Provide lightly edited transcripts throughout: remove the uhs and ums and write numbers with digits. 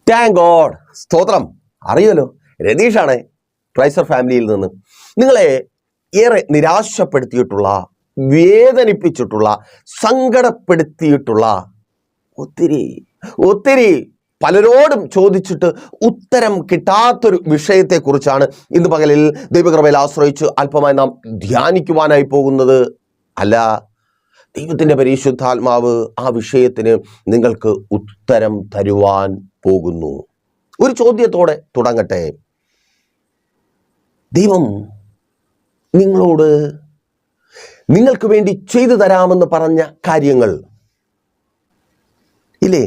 Thank God, സ്തോത്രം. അറിയുമല്ലോ, രതീഷാണ് ക്രൈസ്തവ ഫാമിലിയിൽ നിന്ന്. നിങ്ങളെ ഏറെ നിരാശപ്പെടുത്തിയിട്ടുള്ള, വേദനിപ്പിച്ചിട്ടുള്ള, സങ്കടപ്പെടുത്തിയിട്ടുള്ള ഒത്തിരി പലരോടും ചോദിച്ചിട്ട് ഉത്തരം കിട്ടാത്തൊരു വിഷയത്തെക്കുറിച്ചാണ് ഇന്ന് പകലിൽ ദൈവകൃപയിൽ ആശ്രയിച്ച് അല്പമായി നാം ധ്യാനിക്കുവാനായി പോകുന്നത്. അല്ല, ദൈവത്തിൻ്റെ പരിശുദ്ധാത്മാവ് ആ വിഷയത്തിന് നിങ്ങൾക്ക് ഉത്തരം തരുവാൻ പോകുന്നു. ഒരു ചോദ്യത്തോടെ തുടങ്ങട്ടെ. ദൈവം നിങ്ങളോട് നിങ്ങൾക്ക് വേണ്ടി ചെയ്തു തരാമെന്ന് പറഞ്ഞ കാര്യങ്ങൾ ഇല്ലേ?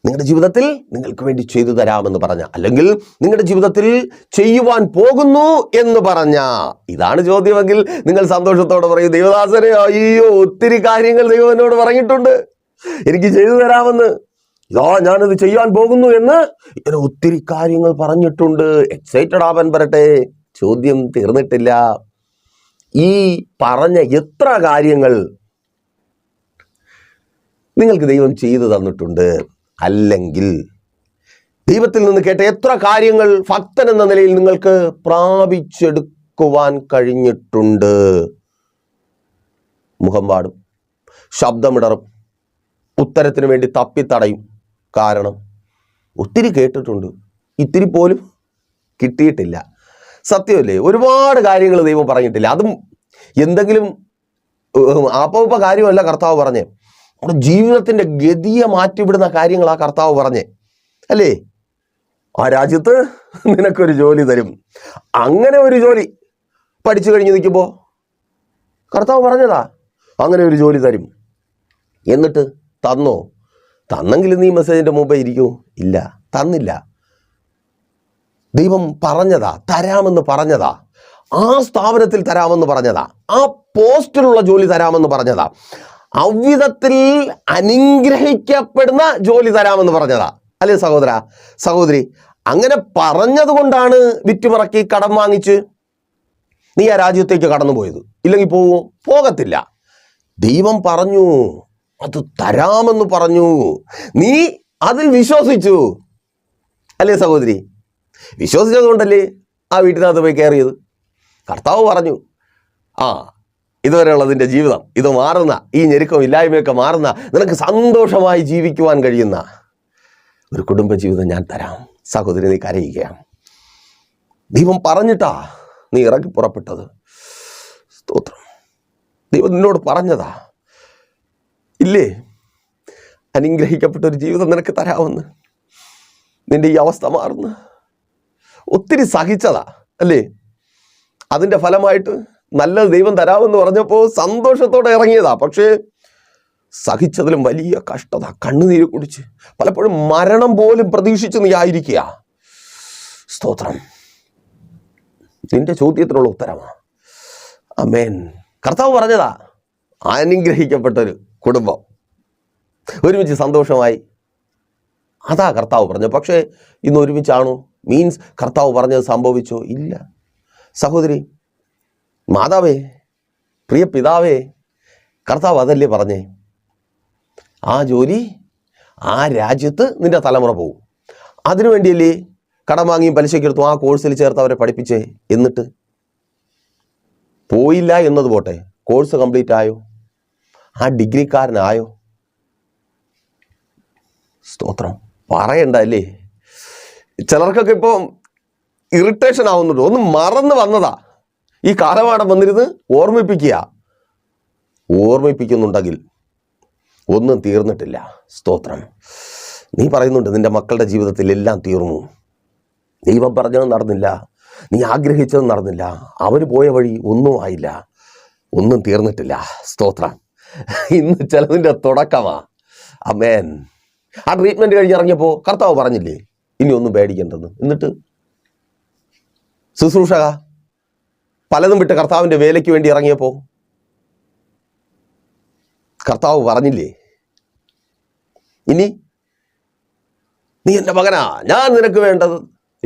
നിങ്ങളുടെ ജീവിതത്തിൽ നിങ്ങൾക്ക് വേണ്ടി ചെയ്തു തരാമെന്ന് പറഞ്ഞ, അല്ലെങ്കിൽ നിങ്ങളുടെ ജീവിതത്തിൽ ചെയ്യുവാൻ പോകുന്നു എന്ന് പറഞ്ഞ, ഇതാണ് ചോദ്യമെങ്കിൽ നിങ്ങൾ സന്തോഷത്തോടെ പറയും, ദൈവദാസനെ, അയ്യോ ഒത്തിരി കാര്യങ്ങൾ ദൈവം എന്നോട് പറഞ്ഞിട്ടുണ്ട്, എനിക്ക് ചെയ്തു തരാമെന്ന്. ഇതാ ഞാനത് ചെയ്യാൻ പോകുന്നു എന്ന് ഇങ്ങനെ ഒത്തിരി കാര്യങ്ങൾ പറഞ്ഞിട്ടുണ്ട്. എക്സൈറ്റഡ് ആവാൻ വരട്ടെ, ചോദ്യം തീർന്നിട്ടില്ല. ഈ പറഞ്ഞ എത്ര കാര്യങ്ങൾ നിങ്ങൾക്ക് ദൈവം ചെയ്തു തന്നിട്ടുണ്ട്? അല്ലെങ്കിൽ ദൈവത്തിൽ നിന്ന് കേട്ട എത്ര കാര്യങ്ങൾ ഭക്തൻ എന്ന നിലയിൽ നിങ്ങൾക്ക് പ്രാപിച്ചെടുക്കുവാൻ കഴിഞ്ഞിട്ടുണ്ട്? മുഖം പാടും, ശബ്ദമിടറും, ഉത്തരത്തിന് വേണ്ടി തപ്പിത്തടയും. കാരണം ഒത്തിരി കേട്ടിട്ടുണ്ട്, ഇത്തിരി പോലും കിട്ടിയിട്ടില്ല. സത്യമല്ലേ? ഒരുപാട് കാര്യങ്ങൾ ദൈവം പറഞ്ഞിട്ടില്ല. അതും എന്തെങ്കിലും ആപ്പ കാര്യമല്ല കർത്താവ് പറഞ്ഞേ, നമ്മുടെ ജീവിതത്തിൻ്റെ ഗതിയെ മാറ്റിവിടുന്ന കാര്യങ്ങളാ കർത്താവ് പറഞ്ഞേ, അല്ലേ? ആ രാജ്യത്ത് നിനക്കൊരു ജോലി തരും. അങ്ങനെ ഒരു ജോലി പഠിച്ചു കഴിഞ്ഞ് നിൽക്കുമ്പോൾ കർത്താവ് പറഞ്ഞതാ, അങ്ങനെ ഒരു ജോലി തരും. എന്നിട്ട് തന്നോ? തന്നെങ്കിൽ നീ മെസ്സേജിൻ്റെ മുമ്പേ ഇരിക്കൂ? ഇല്ല, തന്നില്ല. ദൈവം പറഞ്ഞതാ, തരാമെന്ന് പറഞ്ഞതാ, ആ സ്ഥാപനത്തിൽ തരാമെന്ന് പറഞ്ഞതാ, ആ പോസ്റ്റിലുള്ള ജോലി തരാമെന്ന് പറഞ്ഞതാ, അவ்விധത്തിൽ അനുഗ്രഹിക്കപ്പെടുന്ന ജോലി തരാമെന്ന് പറഞ്ഞതാ, അല്ലേ സഹോദര സഹോദരി? അങ്ങനെ പറഞ്ഞതുകൊണ്ടാണ് വിറ്റുമറക്കി കടം വാങ്ങിച്ച് നീ ആ രാജ്യത്തേക്ക് കടന്നു പോയത്. ഇല്ലെങ്കിൽ പോകത്തില്ല. ദൈവം പറഞ്ഞു, അത് തരാമെന്ന് പറഞ്ഞു, നീ അതിൽ വിശ്വസിച്ചു, അല്ലേ സഹോദരി? വിശ്വസിച്ചത് കൊണ്ടല്ലേ ആ വീട്ടിനകത്ത് പോയി കയറിയത്. കർത്താവ് പറഞ്ഞു, ഇതുവരെയുള്ളതിൻ്റെ ജീവിതം ഇത് മാറുന്ന, ഈ ഞെരുക്കം ഇല്ലായ്മയൊക്കെ മാറുന്ന, നിനക്ക് സന്തോഷമായി ജീവിക്കുവാൻ കഴിയുന്ന ഒരു കുടുംബജീവിതം ഞാൻ തരാം. സഹോദരി, നീ കരയുകയാണ്. ദൈവം പറഞ്ഞിട്ടാ നീ ഇറങ്ങി പുറപ്പെട്ടത്. സ്തോത്രം. ദൈവം നിന്നോട് പറഞ്ഞതാ, ഇല്ലേ? അനുഗ്രഹിക്കപ്പെട്ടൊരു ജീവിതം നിനക്ക് തരാമെന്ന്. നിന്റെ ഈ അവസ്ഥ മാറുന്ന ഒത്തിരി സഹിച്ചതാ, അല്ലേ? അതിൻ്റെ ഫലമായിട്ട് നല്ലത് ദൈവം തരാമെന്ന് പറഞ്ഞപ്പോൾ സന്തോഷത്തോടെ ഇറങ്ങിയതാ. പക്ഷേ സഹിച്ചതിലും വലിയ കഷ്ടത, കണ്ണുനീര് കുടിച്ച് പലപ്പോഴും മരണം പോലും പ്രതീക്ഷിച്ച് നീ ആയിരിക്കുക. സ്തോത്രം. നിന്റെ ചോദ്യത്തിനുള്ള ഉത്തരമാ. ആമേൻ. കർത്താവ് പറഞ്ഞതാ, അനുഗ്രഹിക്കപ്പെട്ടൊരു കുടുംബം, ഒരുമിച്ച് സന്തോഷമായി. അതാ കർത്താവ് പറഞ്ഞത്. പക്ഷേ ഇന്ന് ഒരുമിച്ചാണോ? മീൻസ് കർത്താവ് പറഞ്ഞത് സംഭവിച്ചോ? ഇല്ല. സഹോദരി, മാതാവേ, പ്രിയ പിതാവേ, കർത്താവ് അതല്ലേ പറഞ്ഞേ? ആ ജോലി, ആ രാജ്യത്ത് നിന്റെ തലമുറ പോകും. അതിനുവേണ്ടിയല്ലേ കടം വാങ്ങിയും പലിശക്കെടുത്തും ആ കോഴ്സിൽ ചേർത്ത് അവരെ പഠിപ്പിച്ചേ. എന്നിട്ട് പോയില്ല എന്നത് പോട്ടെ, കോഴ്സ് കംപ്ലീറ്റ് ആയോ? ആ ഡിഗ്രിക്കാരനായോ? സ്തോത്രം. പറയണ്ട, അല്ലേ? ചിലർക്കൊക്കെ ഇപ്പോൾ ഇറിറ്റേഷൻ ആവുന്നുണ്ട്. ഒന്ന് മറന്നു വന്നതാ. ഈ കാലമാടം വന്നിരുന്ന് ഓർമ്മിപ്പിക്കുന്നുണ്ടെങ്കിൽ ഒന്നും തീർന്നിട്ടില്ല. സ്തോത്രം. നീ പറയുന്നുണ്ട് നിന്റെ മക്കളുടെ ജീവിതത്തിൽ എല്ലാം തീർന്നു, ദൈവം പറഞ്ഞത് നടന്നില്ല, നീ ആഗ്രഹിച്ചത് നടന്നില്ല, അവർ പോയ വഴി ഒന്നും ആയില്ല, ഒന്നും തീർന്നിട്ടില്ല. സ്തോത്രം. ഇന്ന് ചിലതിൻ്റെ തുടക്കമാ. ആമേൻ. ആ ട്രീറ്റ്മെൻറ്റ് കഴിഞ്ഞ് ഇറങ്ങിയപ്പോൾ കർത്താവ് പറഞ്ഞില്ലേ ഇനി ഒന്നും പേടിക്കേണ്ടെന്ന്. എന്നിട്ട് ശുശ്രൂഷക പലതും വിട്ട് കർത്താവിൻ്റെ വേലയ്ക്ക് വേണ്ടി ഇറങ്ങിയപ്പോൾ കർത്താവ് പറഞ്ഞില്ലേ ഇനി നീ എൻ്റെ മകനാ, ഞാൻ നിനക്ക് വേണ്ടത്.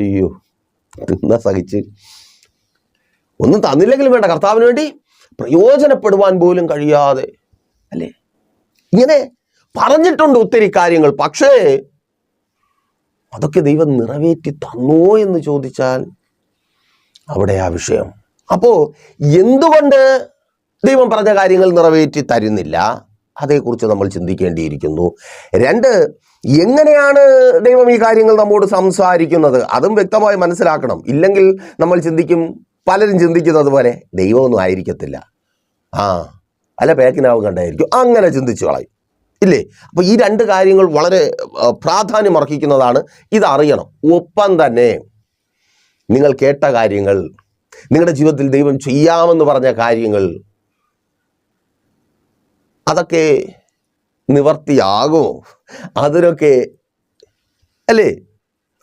അയ്യോ, തിന്ന സഹിച്ച് ഒന്നും തന്നില്ലെങ്കിലും വേണ്ട, കർത്താവിന് വേണ്ടി പ്രയോജനപ്പെടുവാൻ പോലും കഴിയാതെ, അല്ലേ? ഇങ്ങനെ പറഞ്ഞിട്ടുണ്ട് ഒത്തിരി കാര്യങ്ങൾ. പക്ഷേ അതൊക്കെ ദൈവം നിറവേറ്റി തന്നോ എന്ന് ചോദിച്ചാൽ അവിടെ ആ വിഷയം. അപ്പോൾ എന്തുകൊണ്ട് ദൈവം പറഞ്ഞ കാര്യങ്ങൾ നിറവേറ്റി തരുന്നില്ല, അതേക്കുറിച്ച് നമ്മൾ ചിന്തിക്കേണ്ടിയിരിക്കുന്നു. 2, എങ്ങനെയാണ് ദൈവം ഈ കാര്യങ്ങൾ നമ്മോട് സംസാരിക്കുന്നത്, അതും വ്യക്തമായി മനസ്സിലാക്കണം. ഇല്ലെങ്കിൽ നമ്മൾ ചിന്തിക്കും, പലരും ചിന്തിക്കുന്നത് പോലെ ദൈവമൊന്നും ആയിരിക്കത്തില്ല, അല്ല പേക്കിനാവും കണ്ടായിരിക്കും, അങ്ങനെ ചിന്തിച്ചു കളയും, ഇല്ലേ? അപ്പോൾ ഈ 2 കാര്യങ്ങൾ വളരെ പ്രാധാന്യം അർഹിക്കുന്നതാണ്. ഇതറിയണം. ഒപ്പം തന്നെ നിങ്ങൾ കേട്ട കാര്യങ്ങൾ, നിങ്ങളുടെ ജീവിതത്തിൽ ദൈവം ചെയ്യാമെന്ന് പറഞ്ഞ കാര്യങ്ങൾ, അതൊക്കെ നിവർത്തിയാകുമോ, അതിനൊക്കെ അല്ലേ?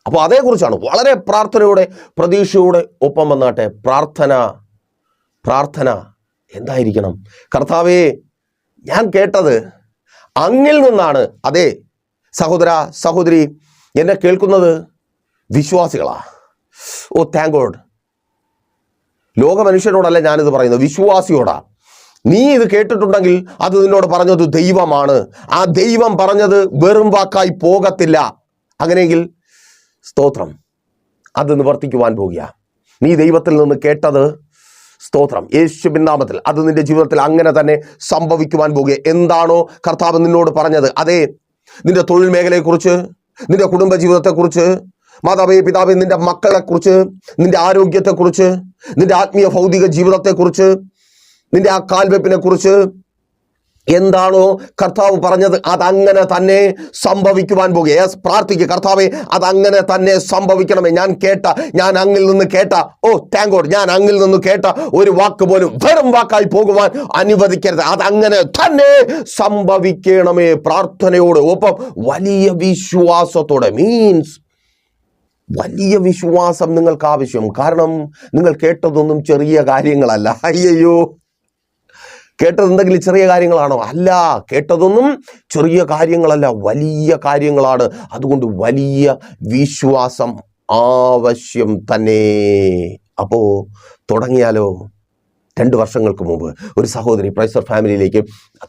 അപ്പോൾ അതേക്കുറിച്ചാണ് വളരെ പ്രാർത്ഥനയോടെ പ്രതീക്ഷയോടെ ഒപ്പം വന്നാട്ടെ. പ്രാർത്ഥന എന്തായിരിക്കണം? കർത്താവേ, ഞാൻ കേട്ടത് അങ്ങിൽ നിന്നാണ്. അതെ സഹോദര സഹോദരി, എന്നെ കേൾക്കുന്നത് വിശ്വാസികളാ. Thank God. ലോക മനുഷ്യരോടല്ല ഞാനിത് പറയുന്നത്, വിശ്വാസിയോടാ. നീ ഇത് കേട്ടിട്ടുണ്ടെങ്കിൽ അത് നിന്നോട് പറഞ്ഞത് ദൈവമാണ്. ആ ദൈവം പറഞ്ഞത് വെറും വാക്കായി പോകത്തില്ല. അങ്ങനെയെങ്കിൽ സ്തോത്രം, അത് നിവർത്തിക്കുവാൻ പോകുക. നീ ദൈവത്തിൽ നിന്ന് കേട്ടത്, സ്തോത്രം, യേശുവിൻ നാമത്തിൽ അത് നിന്റെ ജീവിതത്തിൽ അങ്ങനെ തന്നെ സംഭവിക്കുവാൻ പോകുക. എന്താണോ കർത്താവ് നിന്നോട് പറഞ്ഞത്, അതേ, നിന്റെ തൊഴിൽ മേഖലയെക്കുറിച്ച്, നിന്റെ കുടുംബ ജീവിതത്തെക്കുറിച്ച്, മാതാവേ പിതാവേ, നിന്റെ മക്കളെക്കുറിച്ച്, നിന്റെ ആരോഗ്യത്തെക്കുറിച്ച്, നിന്റെ ആത്മീയ ഭൗതിക ജീവിതത്തെക്കുറിച്ച്, നിന്റെ ആ കാൽവെപ്പിനെ കുറിച്ച് എന്താണോ കർത്താവ് പറഞ്ഞത് അതങ്ങനെ തന്നെ സംഭവിക്കുവാൻ പോകുക. പ്രാർത്ഥിക്കുക, കർത്താവേ അതങ്ങനെ തന്നെ സംഭവിക്കണമേ. ഞാൻ അങ്ങിൽ നിന്ന് കേട്ട, താങ്ക് ഗോഡ്, ഞാൻ അങ്ങിൽ നിന്ന് കേട്ട ഒരു വാക്ക് പോലും വെറും വാക്കായി പോകുവാൻ അനുവദിക്കരുത്. അതങ്ങനെ തന്നെ സംഭവിക്കണമേ. പ്രാർത്ഥനയോട് ഒപ്പം വലിയ വിശ്വാസത്തോടെ, മീൻസ് വലിയ വിശ്വാസം നിങ്ങൾക്ക് ആവശ്യം. കാരണം നിങ്ങൾ കേട്ടതൊന്നും ചെറിയ കാര്യങ്ങളല്ല. അയ്യോ, കേട്ടത് എന്തെങ്കിലും ചെറിയ കാര്യങ്ങളാണോ? അല്ല, കേട്ടതൊന്നും ചെറിയ കാര്യങ്ങളല്ല, വലിയ കാര്യങ്ങളാണ്. അതുകൊണ്ട് വലിയ വിശ്വാസം ആവശ്യം തന്നെ. അപ്പോൾ തുടങ്ങിയാലോ? 2 വർഷങ്ങൾക്ക് മുമ്പ് ഒരു സഹോദരി പ്രൈസർ ഫാമിലിയിലേക്ക്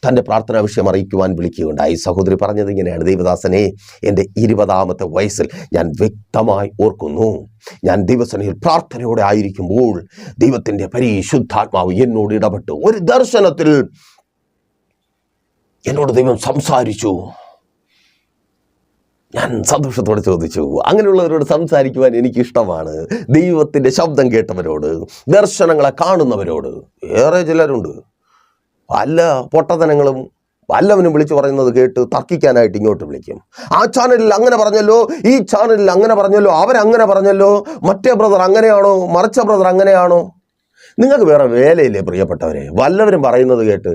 തൻ്റെ പ്രാർത്ഥനാ വിഷയം അറിയിക്കുവാൻ വിളിക്കുകയുണ്ടായി. സഹോദരി പറഞ്ഞത് ഇങ്ങനെയാണ്: ദൈവദാസനെ, എൻ്റെ 20ാമത്തെ വയസ്സിൽ ഞാൻ വ്യക്തമായി ഓർക്കുന്നു, ഞാൻ ദൈവസന്നിധിയിൽ പ്രാർത്ഥനയോടെ ആയിരിക്കുമ്പോൾ ദൈവത്തിൻ്റെ പരിശുദ്ധാത്മാവ് എന്നോട് ഇടപെട്ടു. ഒരു ദർശനത്തിൽ എന്നോട് ദൈവം സംസാരിച്ചു. ഞാൻ സന്തോഷത്തോടെ ചോദിച്ചു. അങ്ങനെയുള്ളവരോട് സംസാരിക്കുവാൻ എനിക്കിഷ്ടമാണ്. ദൈവത്തിൻ്റെ ശബ്ദം കേട്ടവരോട്, ദർശനങ്ങളെ കാണുന്നവരോട്. ഏറെ ചിലരുണ്ട് പല പൊട്ടത്തനങ്ങളും വല്ലവനും വിളിച്ചു പറയുന്നത് കേട്ട് തർക്കിക്കാനായിട്ട് ഇങ്ങോട്ട് വിളിക്കും. ആ ചാനലിൽ അങ്ങനെ പറഞ്ഞല്ലോ, ഈ ചാനലിൽ അങ്ങനെ പറഞ്ഞല്ലോ, അവരങ്ങനെ പറഞ്ഞല്ലോ, മറ്റേ ബ്രദർ അങ്ങനെയാണോ, മറിച്ച ബ്രദർ അങ്ങനെയാണോ? നിങ്ങൾക്ക് വേറെ വേലയില്ലേ പ്രിയപ്പെട്ടവരെ? വല്ലവരും പറയുന്നത് കേട്ട്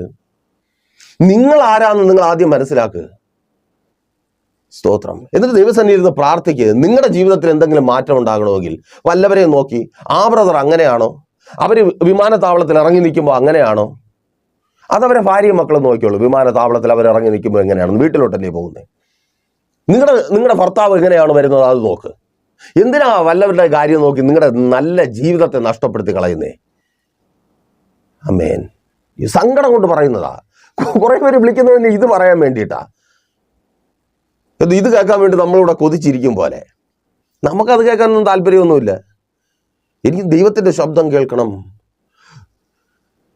നിങ്ങൾ ആരാന്ന് നിങ്ങൾ ആദ്യം മനസ്സിലാക്കുക. സ്തോത്രം. എന്നിട്ട് ദൈവസന്നിധിയിൽ നിന്ന് പ്രാർത്ഥിക്കുക. നിങ്ങളുടെ ജീവിതത്തിൽ എന്തെങ്കിലും മാറ്റം ഉണ്ടാകണമെങ്കിൽ വല്ലവരെയും നോക്കി, ആ ബ്രദർ അങ്ങനെയാണോ, അവർ വിമാനത്താവളത്തിൽ ഇറങ്ങി നിൽക്കുമ്പോൾ അങ്ങനെയാണോ, അതവരെ ഭാര്യയും മക്കളും നോക്കിയോളൂ. വിമാനത്താവളത്തിൽ അവർ ഇറങ്ങി നിൽക്കുമ്പോൾ എങ്ങനെയാണെന്ന്, വീട്ടിലോട്ടല്ലേ പോകുന്നത്? നിങ്ങളുടെ ഭർത്താവ് എങ്ങനെയാണ് വരുന്നത് അത് നോക്ക്. എന്തിനാ വല്ലവരുടെ കാര്യം നോക്കി നിങ്ങളുടെ നല്ല ജീവിതത്തെ നഷ്ടപ്പെടുത്തി കളയുന്നേ? ആമേൻ. ഈ സങ്കടം കൊണ്ട് പറയുന്നതാ. കുറേ പേര് വിളിക്കുന്നതിന് ഇത് പറയാൻ വേണ്ടിയിട്ടാ, ഇത് കേൾക്കാൻ വേണ്ടി നമ്മളിവിടെ കൊതിച്ചിരിക്കും പോലെ. നമുക്കത് കേൾക്കാനൊന്നും താല്പര്യമൊന്നുമില്ല. എനിക്ക് ദൈവത്തിൻ്റെ ശബ്ദം കേൾക്കണം.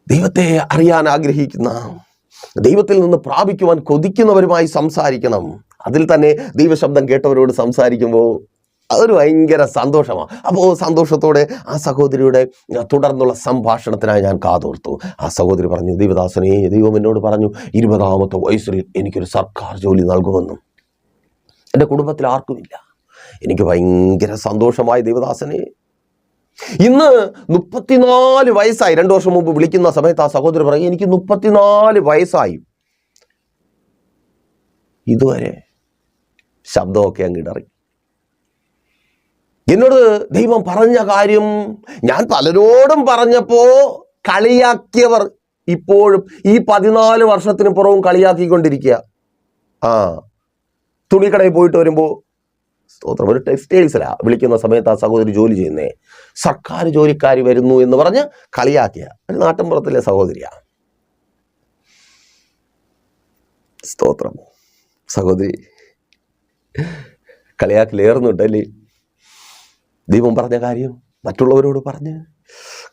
ദൈവത്തെ അറിയാൻ ആഗ്രഹിക്കുന്ന, ദൈവത്തിൽ നിന്ന് പ്രാപിക്കുവാൻ കൊതിക്കുന്നവരുമായി സംസാരിക്കണം. അതിൽ തന്നെ ദൈവശബ്ദം കേട്ടവരോട് സംസാരിക്കുമ്പോൾ അതൊരു ഭയങ്കര സന്തോഷമാണ്. അപ്പോൾ സന്തോഷത്തോടെ ആ സഹോദരിയുടെ തുടർന്നുള്ള സംഭാഷണത്തിനായി ഞാൻ കാതോർത്തു. ആ സഹോദരി പറഞ്ഞു, ദൈവദാസനെ, ദൈവം എന്നോട് പറഞ്ഞു 20ാമത്തെ വയസ്സിൽ എനിക്കൊരു സർക്കാർ ജോലി നൽകുമെന്നും എൻ്റെ കുടുംബത്തിൽ ആർക്കുമില്ല. എനിക്ക് ഭയങ്കര സന്തോഷമായി ദൈവദാസനെ. ഇന്ന് 34 വയസ്സായി. 2 വർഷം മുമ്പ് വിളിക്കുന്ന സമയത്ത് ആ സഹോദരി പറയും, എനിക്ക് 34 വയസ്സായി, ഇതുവരെ ശബ്ദമൊക്കെ അങ്ങ് ഇടറി. എന്നോട് ദൈവം പറഞ്ഞ കാര്യം ഞാൻ പലരോടും പറഞ്ഞപ്പോ കളിയാക്കിയവർ ഇപ്പോഴും ഈ 14 വർഷത്തിന് പുറവും കളിയാക്കിക്കൊണ്ടിരിക്കുക. തുണിക്കടയിൽ പോയിട്ട് വരുമ്പോൾ, സ്തോത്രം, ഒരു ടെക്സ്റ്റൈൽസിലാ വിളിക്കുന്ന സമയത്ത് ആ സഹോദരി ജോലി ചെയ്യുന്നേ, സർക്കാർ ജോലിക്കാരി വരുന്നു എന്ന് പറഞ്ഞ് കളിയാക്കിയ ഒരു നാട്ടിൻപുറത്തിലെ സഹോദരിയാ. സ്തോത്രം. സഹോദരി കളിയാക്കിലേറുന്നുണ്ടല്ലേ? ദൈവം പറഞ്ഞ കാര്യം മറ്റുള്ളവരോട് പറഞ്ഞ്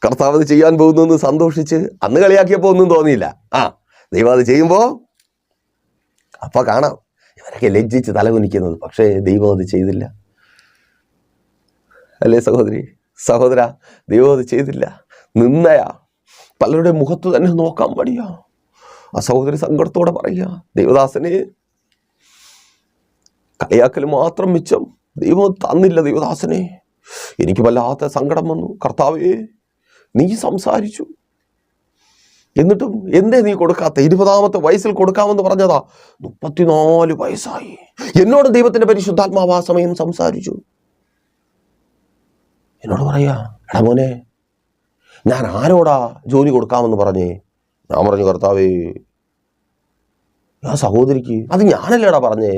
കർത്താവ് അത് ചെയ്യാൻ പോകുന്നു എന്ന് സന്തോഷിച്ച് അന്ന് കളിയാക്കിയപ്പോൾ ഒന്നും തോന്നിയില്ല. ദൈവം അത് ചെയ്യുമ്പോൾ അപ്പോൾ കാണാം ഇവരൊക്കെ ലജ്ജിച്ച് തലകുനിക്കുന്നത്. പക്ഷേ ദൈവം അത് ചെയ്തില്ല. അല്ലേ സഹോദരി, സഹോദര? ദൈവം അത് ചെയ്തില്ല. നിന്നയാ, പലരുടെ മുഖത്ത് തന്നെ നോക്കാൻ മടിയാ. ആ സഹോദരി സങ്കടത്തോടെ പറയുക, ദൈവദാസനെ കളിയാക്കൽ മാത്രം മിച്ചം, ദൈവം തന്നില്ല ദൈവദാസനെ. എനിക്ക് വല്ലാത്ത സങ്കടം വന്നു. കർത്താവേ, നീ സംസാരിച്ചു, എന്നിട്ടും എന്തേ നീ കൊടുക്കാത്ത? 20ാമത്തെ വയസ്സിൽ കൊടുക്കാമെന്ന് പറഞ്ഞതാ, 34 വയസ്സായി. എന്നോട് ദൈവത്തിന്റെ പരിശുദ്ധാത്മാവ് ആ സമയം സംസാരിച്ചു. എന്നോട് പറയാ, എടാ മോനെ, ഞാൻ ആരോടാ ജോലി കൊടുക്കാമെന്ന് പറഞ്ഞേ? ഞാൻ പറഞ്ഞു, കർത്താവേ, ആ സഹോദരിക്ക്. അത് ഞാനല്ലേടാ പറഞ്ഞേ?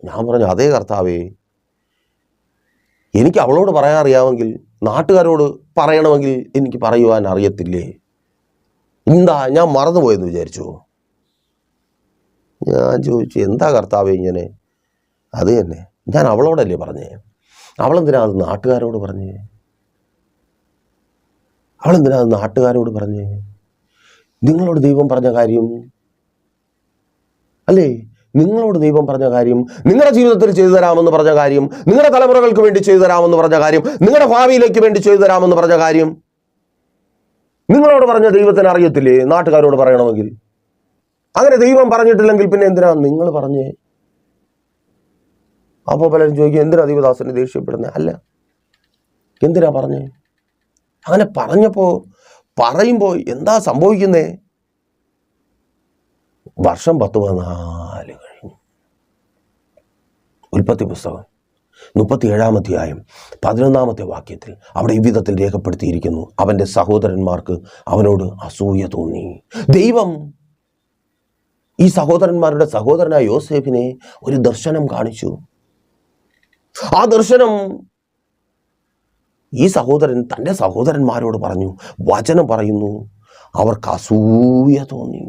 ഞാൻ പറഞ്ഞു, അതേ കർത്താവേ, എനിക്ക് അവളോട് പറയാൻ അറിയാമെങ്കിൽ നാട്ടുകാരോട് പറയണമെങ്കിൽ എനിക്ക് പറയുവാൻ അറിയത്തില്ലേ? എന്താ ഞാൻ മറന്നുപോയെന്ന് വിചാരിച്ചു? ഞാൻ ചോദിച്ചു, എന്താ കർത്താവേ ഇങ്ങനെ? അത് തന്നെ, ഞാൻ അവളോടല്ലേ പറഞ്ഞേ. അവളെന്തിനാ അത് നാട്ടുകാരോട് പറഞ്ഞേ? അവളെന്തിനാ അത് നാട്ടുകാരോട് പറഞ്ഞേ? നിങ്ങളോട് ദൈവം പറഞ്ഞ കാര്യം അല്ലേ? നിങ്ങളോട് ദൈവം പറഞ്ഞ കാര്യം, നിങ്ങളുടെ ജീവിതത്തിൽ ചെയ്തു തരാമെന്ന് പറഞ്ഞ കാര്യം, നിങ്ങളുടെ തലമുറകൾക്ക് വേണ്ടി ചെയ്തു തരാമെന്ന് പറഞ്ഞ കാര്യം, നിങ്ങളുടെ ഭാവിയിലേക്ക് വേണ്ടി ചെയ്തു തരാമെന്ന് പറഞ്ഞ കാര്യം നിങ്ങളോട് പറഞ്ഞ ദൈവത്തിന് അറിയത്തില്ലേ നാട്ടുകാരോട് പറയണമെങ്കിൽ? അങ്ങനെ ദൈവം പറഞ്ഞിട്ടില്ലെങ്കിൽ പിന്നെ എന്തിനാ നിങ്ങൾ പറഞ്ഞേ? അപ്പോൾ പലരും ചോദിക്കും, എന്തിനാ ദൈവദാസനെ ദേഷ്യപ്പെടുന്നത്? അല്ല, എന്തിനാ പറഞ്ഞേ? അങ്ങനെ പറയുമ്പോൾ എന്താ സംഭവിക്കുന്നേ? വർഷം 10-14 കഴിഞ്ഞു. ഉൽപ്പത്തി പുസ്തകം 37-ാം അധ്യായം 11-ാമത്തെ വാക്യത്തിൽ അവിടെ ഈ വിധത്തിൽ രേഖപ്പെടുത്തിയിരിക്കുന്നു, അവൻ്റെ സഹോദരന്മാർക്ക് അവനോട് അസൂയ തോന്നി. ദൈവം ഈ സഹോദരന്മാരുടെ സഹോദരനായ യോസേഫിനെ ഒരു ദർശനം കാണിച്ചു. ആ ദർശനം ഈ സഹോദരൻ തൻ്റെ സഹോദരന്മാരോട് പറഞ്ഞു. വചനം പറയുന്നു, അവർക്ക് അസൂയ തോന്നി.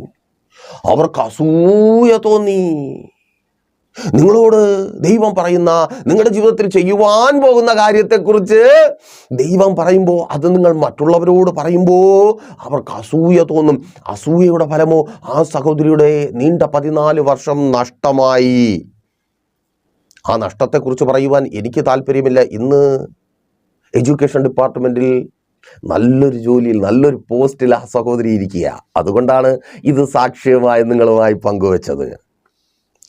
നിങ്ങളോട് ദൈവം പറയുന്ന, നിങ്ങളുടെ ജീവിതത്തിൽ ചെയ്യുവാൻ പോകുന്ന കാര്യത്തെക്കുറിച്ച് ദൈവം പറയുമ്പോൾ, അത് നിങ്ങൾ മറ്റുള്ളവരോട് പറയുമ്പോൾ അവർക്ക് അസൂയ തോന്നും. അസൂയയുടെ ഫലമോ ആ സഹോദരിയുടെ നീണ്ട 14 വർഷം നഷ്ടമായി. ആ നഷ്ടത്തെക്കുറിച്ച് പറയുവാൻ എനിക്ക് താല്പര്യമില്ല. ഇന്ന് എഡ്യൂക്കേഷൻ ഡിപ്പാർട്ട്മെൻറ്റിൽ നല്ലൊരു ജോലിയിൽ, നല്ലൊരു പോസ്റ്റിൽ ആ സഹോദരി ഇരിക്കുക. അതുകൊണ്ടാണ് ഇത് സാക്ഷ്യമായി നിങ്ങളുമായി പങ്കുവച്ചത്.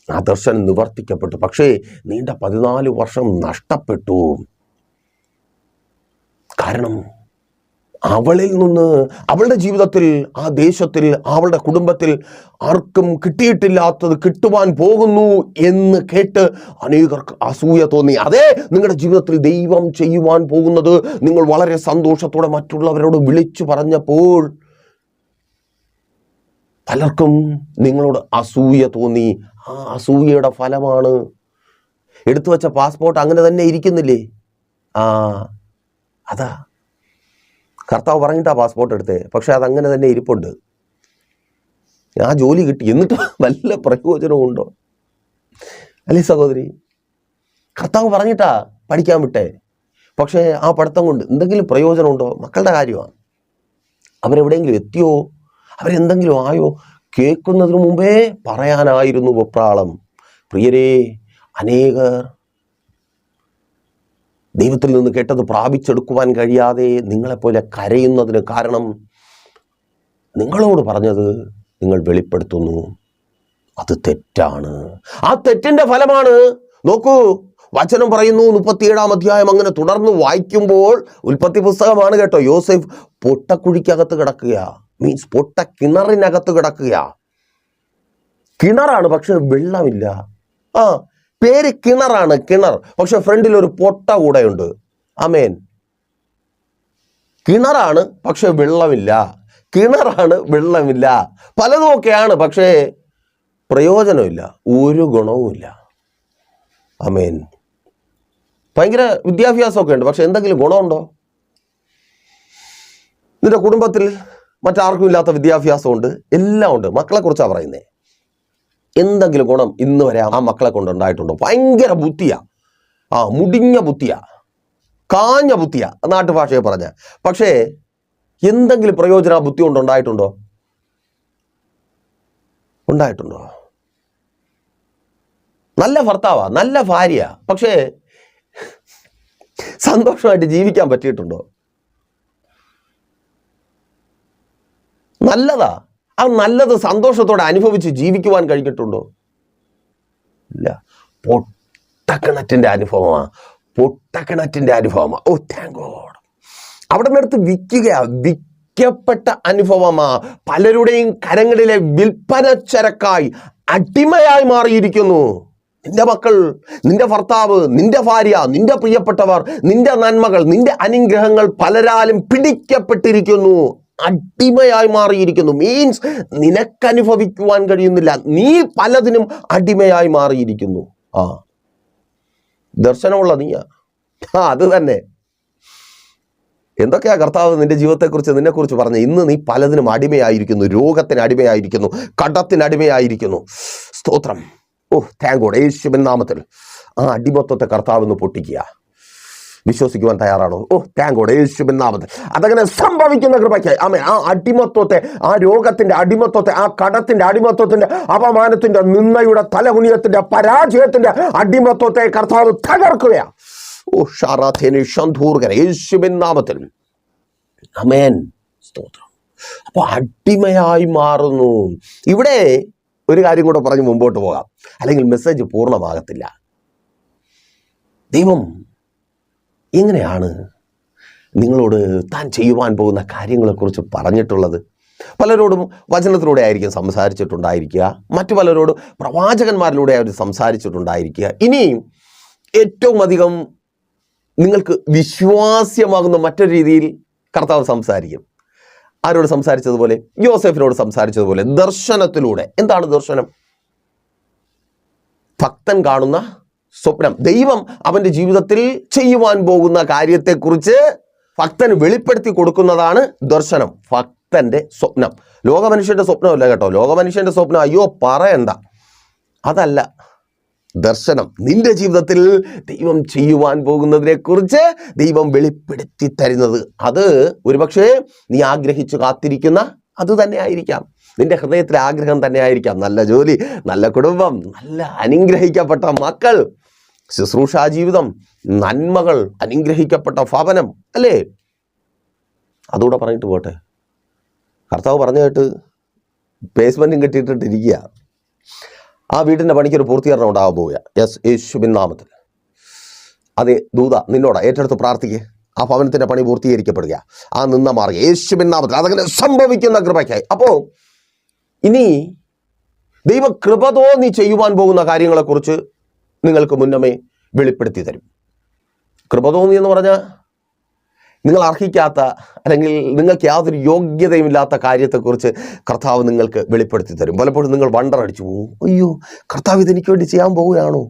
ആ ദർശനം നിവർത്തിക്കപ്പെട്ടു. പക്ഷേ നീണ്ട 14 വർഷം നഷ്ടപ്പെട്ടു. കാരണം അവളിൽ നിന്ന്, അവളുടെ ജീവിതത്തിൽ, ആ ദേശത്തിൽ, അവളുടെ കുടുംബത്തിൽ ആർക്കും കിട്ടിയിട്ടില്ലാത്തത് കിട്ടുവാൻ പോകുന്നു എന്ന് കേട്ട് അനേകർക്ക് അസൂയ തോന്നി. അതേ, നിങ്ങളുടെ ജീവിതത്തിൽ ദൈവം ചെയ്യുവാൻ പോകുന്നത് നിങ്ങൾ വളരെ സന്തോഷത്തോടെ മറ്റുള്ളവരോട് വിളിച്ചു പറഞ്ഞപ്പോൾ പലർക്കും നിങ്ങളോട് അസൂയ തോന്നി. ആ അസൂയയുടെ ഫലമാണ് എടുത്തു വച്ച പാസ്പോർട്ട് അങ്ങനെ തന്നെ ഇരിക്കുന്നില്ലേ? അതാ കർത്താവ് പറഞ്ഞിട്ടാ പാസ്പോർട്ട് എടുത്തേ, പക്ഷെ അതങ്ങനെ തന്നെ ഇരിപ്പുണ്ട്. ആ ജോലി കിട്ടി, എന്നിട്ട് വല്ല പ്രയോജനവും ഉണ്ടോ? അല്ലേ സഹോദരി? കർത്താവ് പറഞ്ഞിട്ടാ പഠിക്കാൻ വിട്ടേ, പക്ഷേ ആ പഠിത്തം കൊണ്ട് എന്തെങ്കിലും പ്രയോജനമുണ്ടോ? മക്കളുടെ കാര്യമാണ്. അവരെവിടെയെങ്കിലും എത്തിയോ? അവരെന്തെങ്കിലും ആയോ? കേൾക്കുന്നതിന് മുമ്പേ പറയാനായിരുന്നു വെപ്രാളം. പ്രിയരേ, അനേകർ ദൈവത്തിൽ നിന്ന് കേട്ടത് പ്രാപിച്ചെടുക്കുവാൻ കഴിയാതെ നിങ്ങളെപ്പോലെ കരയുന്നതിന് കാരണം നിങ്ങളോട് പറഞ്ഞത് നിങ്ങൾ വെളിപ്പെടുത്തുന്നു. അത് തെറ്റാണ്. ആ തെറ്റിൻ്റെ ഫലമാണ്. നോക്കൂ, വചനം പറയുന്നു 37-ാം അധ്യായം അങ്ങനെ തുടർന്ന് വായിക്കുമ്പോൾ, ഉൽപ്പത്തി പുസ്തകമാണ് കേട്ടോ, യോസേഫ് പൊട്ടക്കുഴിക്കകത്ത് കിടക്കുക, മീൻസ് പൊട്ട കിണറിനകത്ത് കിടക്കുക. കിണറാണ്, പക്ഷെ വെള്ളമില്ല. പേര് കിണറാണ്, കിണർ, പക്ഷെ ഫ്രണ്ടിൽ ഒരു പൊട്ട കൂടെയുണ്ട്. ആമേൻ. കിണറാണ്, പക്ഷെ വെള്ളമില്ല. കിണറാണ്, വെള്ളമില്ല, പലതുമൊക്കെയാണ്, പക്ഷേ പ്രയോജനമില്ല, ഒരു ഗുണവുമില്ല. ആമേൻ. ഭയങ്കര വിദ്യാഭ്യാസമൊക്കെ ഉണ്ട്, പക്ഷെ എന്തെങ്കിലും ഗുണമുണ്ടോ? നിന്റെ കുടുംബത്തിൽ മറ്റാർക്കും ഇല്ലാത്ത വിദ്യാഭ്യാസമുണ്ട്, എല്ലാം ഉണ്ട്. മക്കളെക്കുറിച്ചാണ് പറയുന്നത്. എന്തെങ്കിലും ഗുണം ഇന്ന് വരെ ആ മക്കളെ കൊണ്ടുണ്ടായിട്ടുണ്ടോ? ഭയങ്കര ബുദ്ധിയാണ്, മുടിഞ്ഞ ബുദ്ധിയ, കാഞ്ഞ ബുദ്ധിയ, നാട്ടുഭാഷയെ പറഞ്ഞ. പക്ഷേ എന്തെങ്കിലും പ്രയോജനം ആ ബുദ്ധി കൊണ്ട് ഉണ്ടായിട്ടുണ്ടോ? നല്ല ഭർത്താവാ, നല്ല ഭാര്യ, പക്ഷേ സന്തോഷമായിട്ട് ജീവിക്കാൻ പറ്റിയിട്ടുണ്ടോ? നല്ലതാ, ആ നല്ലത് സന്തോഷത്തോടെ അനുഭവിച്ച് ജീവിക്കുവാൻ കഴിഞ്ഞിട്ടുണ്ടോ? ഇല്ല. പൊട്ടക്കിണറ്റിന്റെ അനുഭവമാണ്. ഓ താങ്ക് ഗോഡ്. അവിടെ നിന്നെടുത്ത് വിൽക്കപ്പെട്ട അനുഭവമാ. പലരുടെയും കരങ്ങളിലെ വിൽപ്പന ചരക്കായി, അടിമയായി മാറിയിരിക്കുന്നു. നിന്റെ മക്കൾ, നിന്റെ ഭർത്താവ്, നിന്റെ ഭാര്യ, നിന്റെ പ്രിയപ്പെട്ടവർ, നിന്റെ നന്മകൾ, നിന്റെ അനുഗ്രഹങ്ങൾ പലരാലും പിടിക്കപ്പെട്ടിരിക്കുന്നു, അടിമയായി മാറിയിരിക്കുന്നു. മീൻസ് നിനക്കനുഭവിക്കുവാൻ കഴിയുന്നില്ല, നീ പലതിനും അടിമയായി മാറിയിരിക്കുന്നു. ദർശനമുള്ള നീയാ. അത് തന്നെ. എന്തൊക്കെയാ കർത്താവ് നിന്റെ ജീവിതത്തെക്കുറിച്ച്, നിന്നെക്കുറിച്ച് പറഞ്ഞ? ഇന്ന് നീ പലതിനും അടിമയായിരിക്കുന്നു. രോഗത്തിന് അടിമയായിരിക്കുന്നു, കടത്തിന് അടിമയായിരിക്കുന്നു. സ്തോത്രം. ഓ താങ്ക് ഗോഡ്. യേശുവിൻ നാമത്തിൽ ആ അടിമത്വത്തെ കർത്താവ് എന്ന് പൊട്ടിക്കുക. വിശ്വസിക്കുവാൻ തയ്യാറാണോ? ഓ താങ്ക് ഗോഡ്. യേശുവിൻ നാമത്തിൽ അതങ്ങനെ സംഭവിക്കുന്ന കൃപയ്ക്കായി ആമേൻ. ആ അടിമത്വത്തെ, ആ രോഗത്തിന്റെ അടിമത്വത്തെ, ആ കടത്തിന്റെ അടിമത്വത്തിന്റെ, അപമാനത്തിന്റെ, നിന്ദയുടെ, തലകുനിയത്തിന്റെ, പരാജയത്തിന്റെ അടിമത്വത്തെ കർത്താവ് തകർക്കുകയാ. ഓ ഷാറാഥേനി ഷന്ധൂർഗര യേശുവിൻ നാമത്തിൽ ആമേൻ. സ്തോത്രം. അപ്പോൾ അടിമയായി മാറുന്നു. ഇവിടെ ഒരു കാര്യം കൂടെ പറഞ്ഞ് മുമ്പോട്ട് പോകാം, അല്ലെങ്കിൽ മെസ്സേജ് പൂർണ്ണമാകത്തില്ല. ദൈവം എങ്ങനെയാണ് നിങ്ങളോട് താൻ ചെയ്യുവാൻ പോകുന്ന കാര്യങ്ങളെക്കുറിച്ച് പറഞ്ഞിട്ടുള്ളത്? പലരോടും വചനത്തിലൂടെ ആയിരിക്കും സംസാരിച്ചിട്ടുണ്ടായിരിക്കുക, മറ്റു പലരോടും പ്രവാചകന്മാരിലൂടെ അവർ സംസാരിച്ചിട്ടുണ്ടായിരിക്കുക. ഇനിയും ഏറ്റവും അധികം നിങ്ങൾക്ക് വിശ്വാസ്യമാകുന്ന മറ്റൊരു രീതിയിൽ കർത്താവ് സംസാരിക്കും. ആരോട് സംസാരിച്ചതുപോലെ? യോസേഫിനോട് സംസാരിച്ചതുപോലെ, ദർശനത്തിലൂടെ. എന്താണ് ദർശനം? ഭക്തൻ കാണുന്ന സ്വപ്നം. ദൈവം അവൻ്റെ ജീവിതത്തിൽ ചെയ്യുവാൻ പോകുന്ന കാര്യത്തെക്കുറിച്ച് ഭക്തന് വെളിപ്പെടുത്തി കൊടുക്കുന്നതാണ് ദർശനം, ഭക്തന്റെ സ്വപ്നം. ലോകമനുഷ്യന്റെ സ്വപ്നമല്ല കേട്ടോ. ലോകമനുഷ്യന്റെ സ്വപ്നം അയ്യോ പറയണ്ട, അതല്ല. ദർശനം നിന്റെ ജീവിതത്തിൽ ദൈവം ചെയ്യുവാൻ പോകുന്നതിനെ കുറിച്ച് ദൈവം വെളിപ്പെടുത്തി തരുന്നത്. അത് ഒരുപക്ഷെ നീ ആഗ്രഹിച്ചു കാത്തിരിക്കുന്ന അത് തന്നെ ആയിരിക്കാം. നിന്റെ ഹൃദയത്തിലെ ആഗ്രഹം തന്നെ ആയിരിക്കാം. നല്ല ജോലി, നല്ല കുടുംബം, നല്ല അനുഗ്രഹിക്കപ്പെട്ട മക്കൾ, ശുശ്രൂഷാ ജീവിതം, നന്മകൾ, അനുഗ്രഹിക്കപ്പെട്ട ഭവനം, അല്ലേ? അതുകൂടെ പറഞ്ഞിട്ട് പോട്ടെ. കർത്താവ് പറഞ്ഞു കേട്ട് ബേസ്മെൻറ്റും കെട്ടിയിട്ടിരിക്കുക. ആ വീടിൻ്റെ പണിക്കൊരു പൂർത്തീകരണം ഉണ്ടാകാൻ പോവുക. യെസ്, യേശുവിൻ നാമത്തിൽ. അതെ ദൂത നിന്നോട് ഏറ്റെടുത്ത് പ്രാർത്ഥിക്കുക. ആ ഭവനത്തിൻ്റെ പണി പൂർത്തീകരിക്കപ്പെടുക. ആ നിന്ന മാർഗം യേശുവിൻ നാമത്തിൽ അതങ്ങനെ സംഭവിക്കുന്ന കൃപയ്ക്കായി. അപ്പോൾ ഇനി ദൈവ കൃപ തോന്നി ചെയ്യുവാൻ പോകുന്ന കാര്യങ്ങളെക്കുറിച്ച് നിങ്ങൾക്ക് മുന്നമേ വെളിപ്പെടുത്തി തരും. കൃപ തോന്നി എന്ന് പറഞ്ഞാൽ നിങ്ങൾ അർഹിക്കാത്ത, അല്ലെങ്കിൽ നിങ്ങൾക്ക് യാതൊരു യോഗ്യതയുമില്ലാത്ത കാര്യത്തെക്കുറിച്ച് കർത്താവ് നിങ്ങൾക്ക് വെളിപ്പെടുത്തി തരും. പലപ്പോഴും നിങ്ങൾ വണ്ടറടിച്ചു പോകും, അയ്യോ കർത്താവ് ഇതെനിക്ക് വേണ്ടി ചെയ്യാൻ പോവുകയാണോ,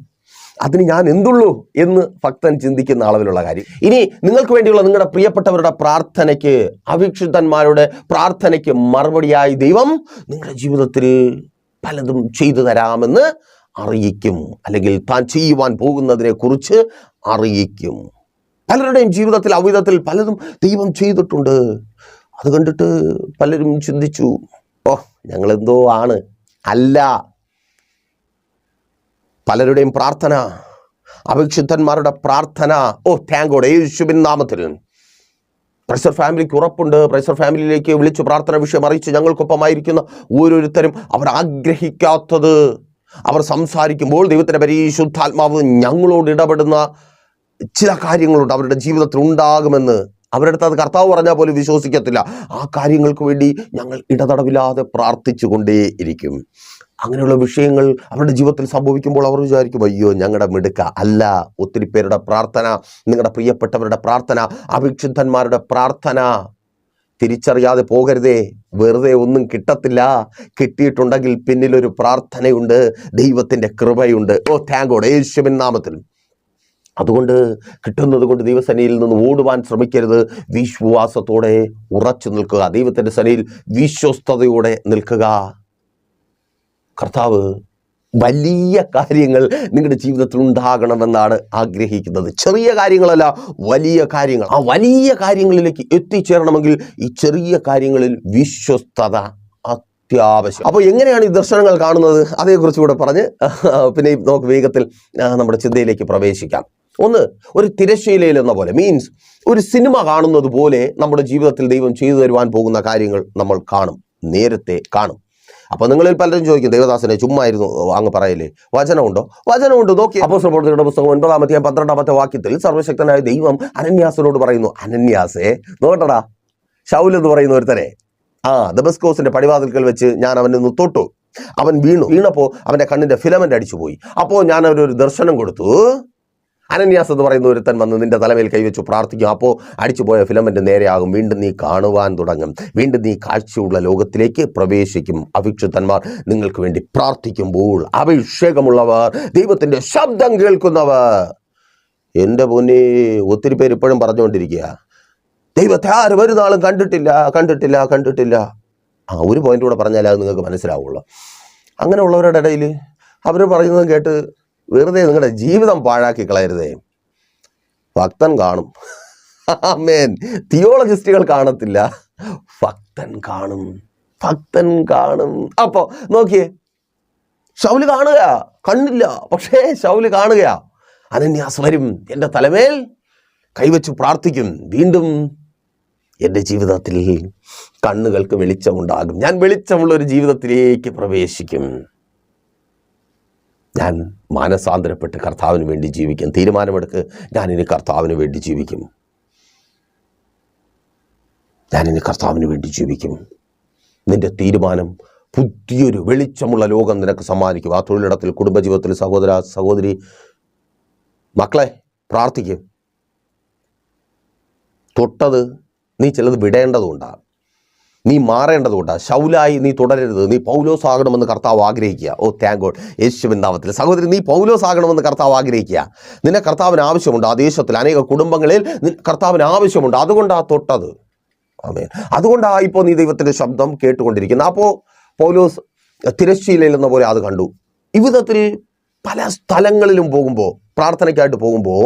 അതിന് ഞാൻ എന്തുള്ളൂ എന്ന് ഭക്തൻ ചിന്തിക്കുന്ന അളവിലുള്ള കാര്യം. ഇനി നിങ്ങൾക്ക് വേണ്ടിയുള്ള നിങ്ങളുടെ പ്രിയപ്പെട്ടവരുടെ പ്രാർത്ഥനയ്ക്ക്, അവിക്ഷിതന്മാരുടെ പ്രാർത്ഥനയ്ക്ക് മറുപടിയായി ദൈവം നിങ്ങളുടെ ജീവിതത്തിൽ പലതും ചെയ്തു തരാമെന്ന് അറിയിക്കും, അല്ലെങ്കിൽ താൻ ചെയ്യുവാൻ പോകുന്നതിനെ കുറിച്ച് അറിയിക്കും. പലരുടെയും ജീവിതത്തിൽ അവിധത്തിൽ പലതും ദൈവം ചെയ്തിട്ടുണ്ട്. അത് കണ്ടിട്ട് പലരും ചിന്തിച്ചു, ഓ ഞങ്ങളെന്തോ ആണ്. അല്ല, പലരുടെയും പ്രാർത്ഥന, അവിക്ഷിതന്മാരുടെ പ്രാർത്ഥന, ഓ താങ്ക് ഗോഡ് യേശുവിൻ നാമത്തിൽ. പ്രൈസർ ഫാമിലിക്ക് ഉറപ്പുണ്ട്. പ്രൈസർ ഫാമിലിയിലേക്ക് വിളിച്ച് പ്രാർത്ഥന വിഷയം അറിയിച്ച് ഞങ്ങൾക്കൊപ്പമായിരിക്കുന്ന ഓരോരുത്തരും അവർ ആഗ്രഹിക്കാത്തത് അവർ സംസാരിക്കുമ്പോൾ ദൈവത്തിൻ്റെ പരിശുദ്ധാത്മാവ് ഞങ്ങളോട് ഇടപെടുന്ന ചില കാര്യങ്ങളുണ്ട് അവരുടെ ജീവിതത്തിൽ ഉണ്ടാകുമെന്ന്. അവരുടെ അടുത്ത് അത് കർത്താവ് പറഞ്ഞാൽ പോലും വിശ്വസിക്കത്തില്ല. ആ കാര്യങ്ങൾക്ക് വേണ്ടി ഞങ്ങൾ ഇടതടവില്ലാതെ പ്രാർത്ഥിച്ചു കൊണ്ടേയിരിക്കും. അങ്ങനെയുള്ള വിഷയങ്ങൾ അവരുടെ ജീവിതത്തിൽ സംഭവിക്കുമ്പോൾ അവർ വിചാരിക്കും, അയ്യോ ഞങ്ങളുടെ മിടുക്ക. അല്ല, ഒത്തിരി പേരുടെ പ്രാർത്ഥന, നിങ്ങളുടെ പ്രിയപ്പെട്ടവരുടെ പ്രാർത്ഥന, അവിക്ഷിതന്മാരുടെ പ്രാർത്ഥന. തിരിച്ചറിയാതെ പോകരുതേ. വെറുതെ ഒന്നും കിട്ടത്തില്ല. കിട്ടിയിട്ടുണ്ടെങ്കിൽ പിന്നിലൊരു പ്രാർത്ഥനയുണ്ട്, ദൈവത്തിൻ്റെ കൃപയുണ്ട്. ഓ താങ്ക് ഗോഡ് യേശുവിൻ നാമത്തിൽ. അതുകൊണ്ട് കിട്ടുന്നത് കൊണ്ട് ദൈവസന്നിധിയിൽ നിന്ന് ഓടുവാൻ ശ്രമിക്കരുത്. വിശ്വാസത്തോടെ ഉറച്ചു നിൽക്കുക. ദൈവത്തിൻ്റെ സന്നിധിയിൽ വിശ്വസ്തയോടെ നിൽക്കുക. കർത്താവ് വലിയ കാര്യങ്ങൾ നിങ്ങളുടെ ജീവിതത്തിൽ ഉണ്ടാകണമെന്നാണ് ആഗ്രഹിക്കുന്നത്. ചെറിയ കാര്യങ്ങളല്ല, വലിയ കാര്യങ്ങൾ. ആ വലിയ കാര്യങ്ങളിലേക്ക് എത്തിച്ചേരണമെങ്കിൽ ഈ ചെറിയ കാര്യങ്ങളിൽ വിശ്വസ്തത അത്യാവശ്യം. അപ്പോൾ എങ്ങനെയാണ് ഈ ദർശനങ്ങൾ കാണുന്നത്, അതേക്കുറിച്ച് കൂടെ പറഞ്ഞ് പിന്നെ നമുക്ക് വേഗത്തിൽ നമ്മുടെ ചിന്തയിലേക്ക് പ്രവേശിക്കാം. ഒന്ന്, ഒരു തിരശ്ശീലയിൽ എന്ന പോലെ, മീൻസ് ഒരു സിനിമ കാണുന്നത് പോലെ നമ്മുടെ ജീവിതത്തിൽ ദൈവം ചെയ്തു തരുവാൻ പോകുന്ന കാര്യങ്ങൾ നമ്മൾ കാണും, നേരത്തെ കാണും. അപ്പോൾ നിങ്ങളിൽ പലരും ചോദിക്കും, ദേവദാസനെ ചുമ്മായിരുന്നു അങ്ങ് പറയല്ലേ, വചനമുണ്ടോ? വചനമുണ്ട്. നോക്കി അപ്പോസ്തലപ്രവൃത്തികളുടെ പുസ്തകം 9-ാം അധ്യായം 12-ാമത്തെ വാക്യത്തിൽ സർവ്വശക്തനായ ദൈവം അനന്യാസിനോട് പറയുന്നു, അനന്യാസേ, നോക്കട്ടടാ, ശൗൽ എന്ന് പറയുന്ന ഒരുത്തനെ ദമസ്കോസിന്റെ പടിവാതിൽക്കൽ വെച്ച് ഞാൻ അവനെ തൊട്ടു, അവൻ വീണപ്പോൾ അവന്റെ കണ്ണിന്റെ ഫിലമെന്റ് അടിച്ചുപോയി. അപ്പോൾ ഞാൻ അവനൊരു ദർശനം കൊടുത്തു. അനന്യാസ് എന്ന് പറയുന്ന ഒരുത്തൻ വന്ന് നിന്റെ തലമേൽ കൈവച്ചു പ്രാർത്ഥിക്കും, അപ്പോൾ അടിച്ചുപോയ ഫിലമെന്റ് നേരെയാകും, വീണ്ടും നീ കാണുവാൻ തുടങ്ങും, വീണ്ടും നീ കാഴ്ചയുള്ള ലോകത്തിലേക്ക് പ്രവേശിക്കും. അഭിക്ഷിതന്മാർ നിങ്ങൾക്ക് വേണ്ടി പ്രാർത്ഥിക്കുമ്പോൾ അഭിഷേകമുള്ളവർ, ദൈവത്തിന്റെ ശബ്ദം കേൾക്കുന്നവർ. എൻ്റെ പൊന്നേ, ഒത്തിരി പേര് ഇപ്പോഴും പറഞ്ഞുകൊണ്ടിരിക്കുക, ദൈവത്തെ ആരും ഒരു നാളും കണ്ടിട്ടില്ല. ഒരു പോയിന്റ് കൂടെ പറഞ്ഞാൽ അത് നിങ്ങൾക്ക് മനസ്സിലാവുള്ളൂ. അങ്ങനെയുള്ളവരുടെ ഇടയിൽ അവർ പറയുന്നതും കേട്ട് വെറുതെ നിങ്ങളുടെ ജീവിതം പാഴാക്കി കളയരുതേ. ഭക്തൻ കാണും. ആമേൻ. തിയോളജിസ്റ്റുകൾ കാണത്തില്ല, ഭക്തൻ കാണും. അപ്പോൾ നോക്കിയേ, ശൗല് കാണുക, കണ്ടില്ല, പക്ഷേ ശൗല് കാണുക. അനന്യാസ് വരും, എൻ്റെ തലമേൽ കൈവച്ച് പ്രാർത്ഥിക്കും, വീണ്ടും എൻ്റെ ജീവിതത്തിൽ കണ്ണുകൾക്ക് വെളിച്ചമുണ്ടാകും, ഞാൻ വെളിച്ചമുള്ള ഒരു ജീവിതത്തിലേക്ക് പ്രവേശിക്കും, ഞാൻ മാനസാന്തരപ്പെട്ട് കർത്താവിന് വേണ്ടി ജീവിക്കും. തീരുമാനമെടുക്ക്, ഞാനിനി കർത്താവിന് വേണ്ടി ജീവിക്കും. നിന്റെ തീരുമാനം പുതിയൊരു വെളിച്ചമുള്ള ലോകം നിനക്ക് സമ്മാനിക്കും. ആ തൊഴിലിടത്തിൽ, കുടുംബജീവിതത്തിൽ, സഹോദര സഹോദരി, മക്കളെ, പ്രാർത്ഥിക്കും. തൊട്ടത് നീ ചിലത് വിടേണ്ടതുകൊണ്ടാണ്, നീ മാറേണ്ടതുകൊണ്ടാണ്. ശൗലായി നീ തുടരരുത്, നീ പൗലോസ് ആകണമെന്ന് കർത്താവ് ആഗ്രഹിക്കുക. ഓ താങ്ക് ഗോഡ്, യേശുവിൻ നാമത്തിൽ. സഹോദരി, നീ പൗലോസ് ആകണമെന്ന് കർത്താവ് ആഗ്രഹിക്കുക. നിന്നെ കർത്താവിന് ആവശ്യമുണ്ട്. ആ ദേശത്തിൽ അനേക കുടുംബങ്ങളിൽ കർത്താവിന് ആവശ്യമുണ്ട്. അതുകൊണ്ടാണ് തൊട്ടത്. ആമേൻ. അതുകൊണ്ടാണ് ഇപ്പോൾ നീ ദൈവത്തിൻ്റെ ശബ്ദം കേട്ടുകൊണ്ടിരിക്കുന്നത്. അപ്പോൾ പൗലോസ് തിരശ്ശീലയിൽ എന്ന പോലെ അത് കണ്ടു. ഈ വിധത്തിൽ പല സ്ഥലങ്ങളിലും പോകുമ്പോൾ, പ്രാർത്ഥനയ്ക്കായിട്ട് പോകുമ്പോൾ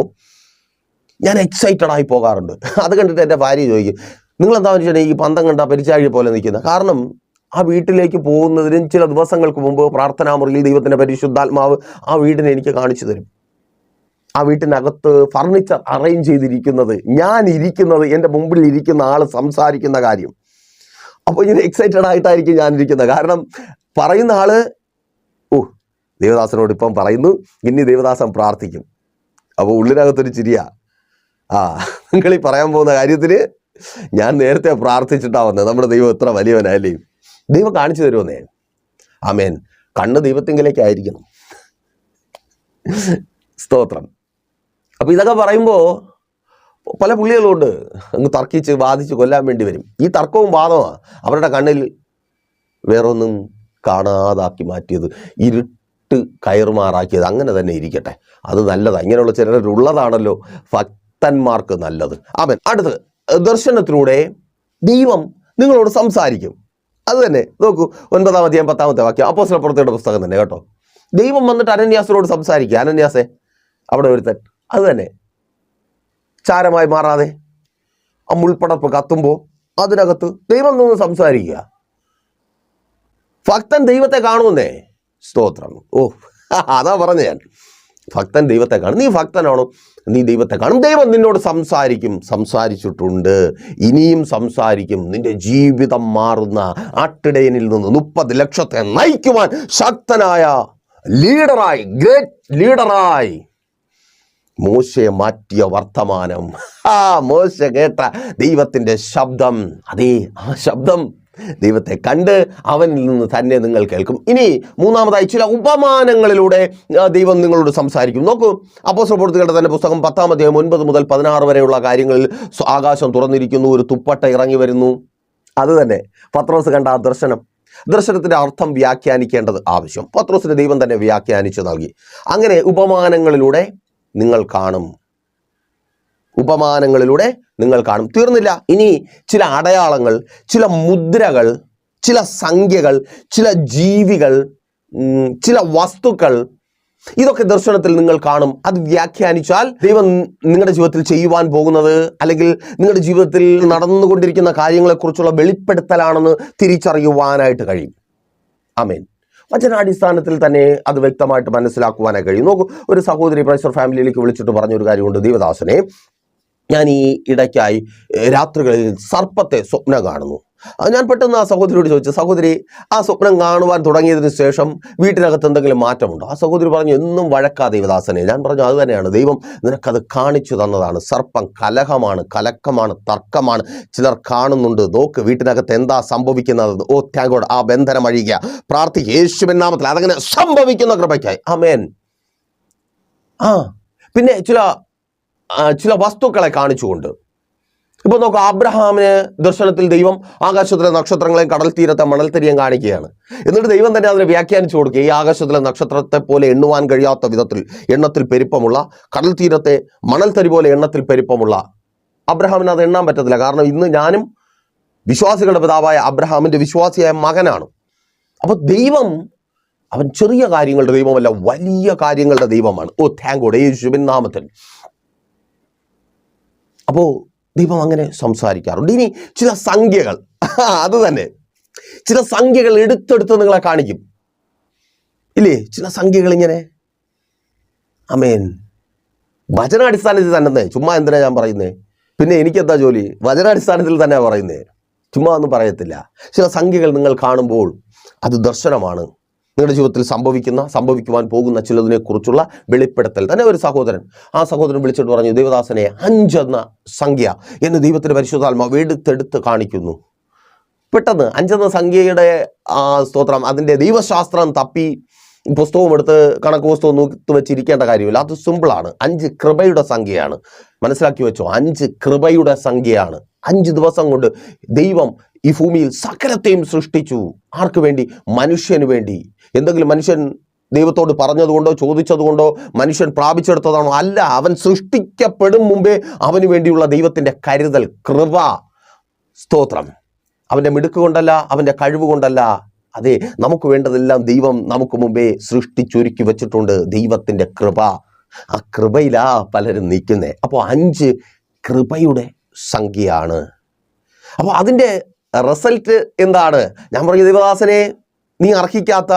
ഞാൻ എക്സൈറ്റഡ് ആയി പോകാറുണ്ട്. അത് കണ്ടിട്ട് എൻ്റെ ഭാര്യ ചോദിക്കും, നിങ്ങളെന്താ വെച്ചാൽ ഈ പന്തം കണ്ട പരിചാഴി പോലെ നിൽക്കുന്നത്? കാരണം ആ വീട്ടിലേക്ക് പോകുന്നതിനും ചില ദിവസങ്ങൾക്ക് മുമ്പ് പ്രാർത്ഥനാ മുറിയിൽ ദൈവത്തിൻ്റെ പരിശുദ്ധാത്മാവ് ആ വീടിനെ എനിക്ക് കാണിച്ചു തരും. ആ വീട്ടിനകത്ത് ഫർണിച്ചർ അറേഞ്ച് ചെയ്തിരിക്കുന്നത്, ഞാൻ ഇരിക്കുന്നത്, എൻ്റെ മുമ്പിൽ ഇരിക്കുന്ന ആൾ സംസാരിക്കുന്ന കാര്യം. അപ്പോൾ ഇങ്ങനെ എക്സൈറ്റഡ് ആയിട്ടായിരിക്കും ഞാനിരിക്കുന്നത്. കാരണം പറയുന്ന ആള്, ദേവദാസനോട് ഇപ്പം പറയുന്നു, ഇനി ദേവദാസൻ പ്രാർത്ഥിക്കും. അപ്പോൾ ഉള്ളിനകത്തൊരു ചിരിയ, നിങ്ങളീ പറയാൻ പോകുന്ന കാര്യത്തിന് ഞാൻ നേരത്തെ പ്രാർത്ഥിച്ചിട്ടാ വന്നത്. നമ്മുടെ ദൈവം എത്ര വലിയവനല്ലേ, ദൈവം കാണിച്ചു തരുമെന്നേ. ആമേൻ. കണ്ണ് ദൈവത്തിങ്കിലേക്കായിരിക്കണം. സ്തോത്രം. അപ്പോൾ ഇതൊക്കെ പറയുമ്പോൾ പല പുള്ളികളുണ്ട് അങ്ങ് തർക്കിച്ച് വാദിച്ച് കൊല്ലാൻ വേണ്ടി വരും. ഈ തർക്കവും വാദമാണ് അവരുടെ കണ്ണിൽ വേറൊന്നും കാണാതാക്കി മാറ്റിയത്, ഇരുട്ട് കയറുമാറാക്കിയത്. അങ്ങനെ തന്നെ ഇരിക്കട്ടെ, അത് നല്ലതാണ്. ഇങ്ങനെയുള്ള ചിലരുള്ളതാണല്ലോ ഭക്തന്മാർക്ക് നല്ലത്. ആമേൻ. അടുത്ത്, ദർശനത്തിലൂടെ ദൈവം നിങ്ങളോട് സംസാരിക്കും. അത് തന്നെ നോക്കൂ, 9-ാം അധ്യായം 10-ാമത്തെ വാക്യം, അപ്പോസ്തലപ്രവൃത്തിയുടെ പുസ്തകം തന്നെ കേട്ടോ. ദൈവം വന്നിട്ട് അനന്യാസിനോട് സംസാരിക്കുക. അനന്യാസേ, അവിടെ ഒരുത്തൻ, അത് തന്നെ ചാരമായി മാറാതെ ആ മുൾപ്പടപ്പ് കത്തുമ്പോൾ അതിനകത്ത് ദൈവം നിന്ന് സംസാരിക്കുക. ഭക്തൻ ദൈവത്തെ കാണുമെന്നേ. സ്തോത്രം. അതാ പറഞ്ഞ ഞാൻ, ഭക്തൻ ദൈവത്തെ കാണും. നീ ഭക്തനാണോ? നീ ദൈവത്തെ കാണും. ദൈവം നിന്നോട് സംസാരിച്ചിട്ടുണ്ട്, ഇനിയും സംസാരിക്കും. നിന്റെ ജീവിതം മാറുന്ന ആട്ടിടയനിൽ നിന്ന് 30 ലക്ഷത്തെ നയിക്കുവാൻ ശക്തനായ ലീഡറായി, ഗ്രേറ്റ് ലീഡറായി മോശയെ മാറ്റിയ വർത്തമാനം. മോശ കേട്ട ദൈവത്തിൻ്റെ ശബ്ദം, അതേ ആ ശബ്ദം ദൈവത്തെ കണ്ട് അവനിൽ നിന്ന് തന്നെ നിങ്ങൾ കേൾക്കും. ഇനി മൂന്നാമതായി ചില ഉപമാനങ്ങളിലൂടെ ദൈവം നിങ്ങളോട് സംസാരിക്കും. നോക്കൂ, അപ്പോസ്തലപ്രവൃത്തികളുടെ തന്നെ പുസ്തകം 10-ാം അധ്യായം 9 മുതൽ 16 വരെയുള്ള കാര്യങ്ങളിൽ ആകാശം തുറന്നിരിക്കുന്നു, ഒരു തുപ്പട്ട ഇറങ്ങി വരുന്നു. അത് തന്നെ പത്രോസ് കണ്ട ആ ദർശനത്തിൻ്റെ അർത്ഥം വ്യാഖ്യാനിക്കേണ്ടത് ആവശ്യം. പത്രോസിന് ദൈവം തന്നെ വ്യാഖ്യാനിച്ചു നൽകി. അങ്ങനെ ഉപമാനങ്ങളിലൂടെ നിങ്ങൾ കാണും. തീർന്നില്ല. ഇനി ചില അടയാളങ്ങൾ, ചില മുദ്രകൾ, ചില സംഖ്യകൾ, ചില ജീവികൾ ചില വസ്തുക്കൾ, ഇതൊക്കെ ദർശനത്തിൽ നിങ്ങൾ കാണും. അത് വ്യാഖ്യാനിച്ചാൽ ദൈവം നിങ്ങളുടെ ജീവിതത്തിൽ ചെയ്യുവാൻ പോകുന്നത് അല്ലെങ്കിൽ നിങ്ങളുടെ ജീവിതത്തിൽ നടന്നുകൊണ്ടിരിക്കുന്ന കാര്യങ്ങളെക്കുറിച്ചുള്ള വെളിപ്പെടുത്തലാണെന്ന് തിരിച്ചറിയുവാനായിട്ട് കഴിയും. ആമേൻ. വചനാടിസ്ഥാനത്തിൽ തന്നെ അത് വ്യക്തമായിട്ട് മനസ്സിലാക്കുവാനായി കഴിയും. നോക്കൂ, ഒരു സഹോദരി പ്രൈസർ ഫാമിലിയിലേക്ക് വിളിച്ചിട്ട് പറഞ്ഞൊരു കാര്യമുണ്ട്. ദൈവദാസനെ, ഞാൻ ഈ ഇടയ്ക്കായി രാത്രികളിൽ സർപ്പത്തെ സ്വപ്നം കാണുന്നു. ഞാൻ പെട്ടെന്ന് ആ സഹോദരിയോട് ചോദിച്ചു, സഹോദരി, ആ സ്വപ്നം കാണുവാൻ തുടങ്ങിയതിന് ശേഷം വീട്ടിനകത്ത് എന്തെങ്കിലും മാറ്റമുണ്ടോ? ആ സഹോദരി പറഞ്ഞു, എന്നും വഴക്കാ ദൈവദാസനെ. ഞാൻ പറഞ്ഞു, അത് തന്നെയാണ്, ദൈവം നിനക്കത് കാണിച്ചു തന്നതാണ്. സർപ്പം കലഹമാണ്, കലക്കമാണ്, തർക്കമാണ്. ചിലർ കാണുന്നുണ്ട്. നോക്ക് വീട്ടിനകത്ത് എന്താ സംഭവിക്കുന്നത്. ഓ താങ്ക് ഗോഡ്, ആ ബന്ധനം അഴിയുക, പ്രാർത്ഥിക്കുക യേശുവിൻ നാമത്തിൽ. അതങ്ങനെ സംഭവിക്കുന്ന കൃപയ്ക്കായി. ആമേൻ. പിന്നെ ചില വസ്തുക്കളെ കാണിച്ചുകൊണ്ട്, ഇപ്പോൾ നോക്കുക, അബ്രഹാമിന് ദർശനത്തിൽ ദൈവം ആകാശത്തിലെ നക്ഷത്രങ്ങളെയും കടൽ തീരത്തെ മണൽത്തരിയും കാണിക്കുകയാണ്. എന്നിട്ട് ദൈവം തന്നെ അതിനെ വ്യാഖ്യാനിച്ചു കൊടുക്കുക. ഈ ആകാശത്തിലെ നക്ഷത്രത്തെ പോലെ എണ്ണുവാൻ കഴിയാത്ത വിധത്തിൽ എണ്ണത്തിൽ പെരുപ്പമുള്ള, കടൽ തീരത്തെ മണൽത്തരി പോലെ എണ്ണത്തിൽ പെരുപ്പമുള്ള. അബ്രഹാമിന് അത് എണ്ണാൻ പറ്റത്തില്ല. കാരണം ഇന്ന് ഞാനും വിശ്വാസികളുടെ പിതാവായ അബ്രഹാമിൻ്റെ വിശ്വാസിയായ മകനാണ്. അപ്പോൾ ദൈവം, അവൻ ചെറിയ കാര്യങ്ങളുടെ ദൈവമല്ല, വലിയ കാര്യങ്ങളുടെ ദൈവമാണ്. ഓ താങ്ക് ഗോഡ്, യേശുവിൻ നാമത്തിൽ. അപ്പോൾ ദൈവം അങ്ങനെ സംസാരിക്കാറുണ്ട്. ഇനി ചില സംഖ്യകൾ, അത് തന്നെ, ചില സംഖ്യകൾ എടുത്തെടുത്ത് നിങ്ങളെ കാണിക്കും ഇല്ലേ? ചില സംഖ്യകൾ ഇങ്ങനെ. ആമേൻ. വചനാടിസ്ഥാനത്തിൽ തന്നെ. ചുമ്മാ എന്തിനാ ഞാൻ പറയുന്നേ? പിന്നെ എനിക്കെന്താ ജോലി? വചനാടിസ്ഥാനത്തിൽ തന്നെ പറയുന്നേ, ചുമ്മാ ഒന്നും പറയത്തില്ല. ചില സംഖ്യകൾ നിങ്ങൾ കാണുമ്പോൾ അത് ദർശനമാണ്. നിങ്ങളുടെ ജീവിതത്തിൽ സംഭവിക്കുവാൻ പോകുന്ന ചിലതിനെക്കുറിച്ചുള്ള വെളിപ്പെടുത്തൽ തന്നെ. ഒരു സഹോദരൻ, ആ സഹോദരൻ വിളിച്ചിട്ട് പറഞ്ഞു, ദൈവദാസനെ, 5 എന്ന സംഖ്യ എന്ന് ദൈവത്തിൻ്റെ പരിശുദ്ധാത്മാവ് എടുത്തെടുത്ത് കാണിക്കുന്നു. പെട്ടെന്ന് 5 എന്ന സംഖ്യയുടെ സ്തോത്രം, അതിൻ്റെ ദൈവശാസ്ത്രം തപ്പി പുസ്തകവും എടുത്ത് കണക്ക് പുസ്തകം നോക്കി വെച്ചിരിക്കേണ്ട കാര്യമില്ല. അത് സിമ്പിളാണ്. 5 കൃപയുടെ സംഖ്യയാണ്. മനസ്സിലാക്കി വെച്ചോ, 5 കൃപയുടെ സംഖ്യയാണ്. 5 ദിവസം കൊണ്ട് ദൈവം ഈ ഭൂമിയിൽ സകലത്തെയും സൃഷ്ടിച്ചു. ആർക്ക് വേണ്ടി? മനുഷ്യന് വേണ്ടി. എന്തെങ്കിലും മനുഷ്യൻ ദൈവത്തോട് പറഞ്ഞതുകൊണ്ടോ ചോദിച്ചതുകൊണ്ടോ മനുഷ്യൻ പ്രാപിച്ചെടുത്തതാണോ? അല്ല. അവൻ സൃഷ്ടിക്കപ്പെടും മുമ്പേ അവന് വേണ്ടിയുള്ള ദൈവത്തിൻ്റെ കരുതൽ, കൃപ, സ്തോത്രം. അവൻ്റെ മിടുക്ക് കൊണ്ടല്ല, അവൻ്റെ കഴിവ് കൊണ്ടല്ല. അതെ, നമുക്ക് വേണ്ടതെല്ലാം ദൈവം നമുക്ക് മുമ്പേ സൃഷ്ടിച്ചൊരുക്കി വെച്ചിട്ടുണ്ട്. ദൈവത്തിൻ്റെ കൃപ, ആ കൃപയിലാ പലരും നിൽക്കുന്നേ. അപ്പോൾ 5 കൃപയുടെ സംഖ്യയാണ്. അപ്പോൾ അതിൻ്റെ റിസൾട്ട് എന്താണ്? ഞാൻ പറഞ്ഞു, ദൈവദാസനെ, നീ അർഹിക്കാത്ത,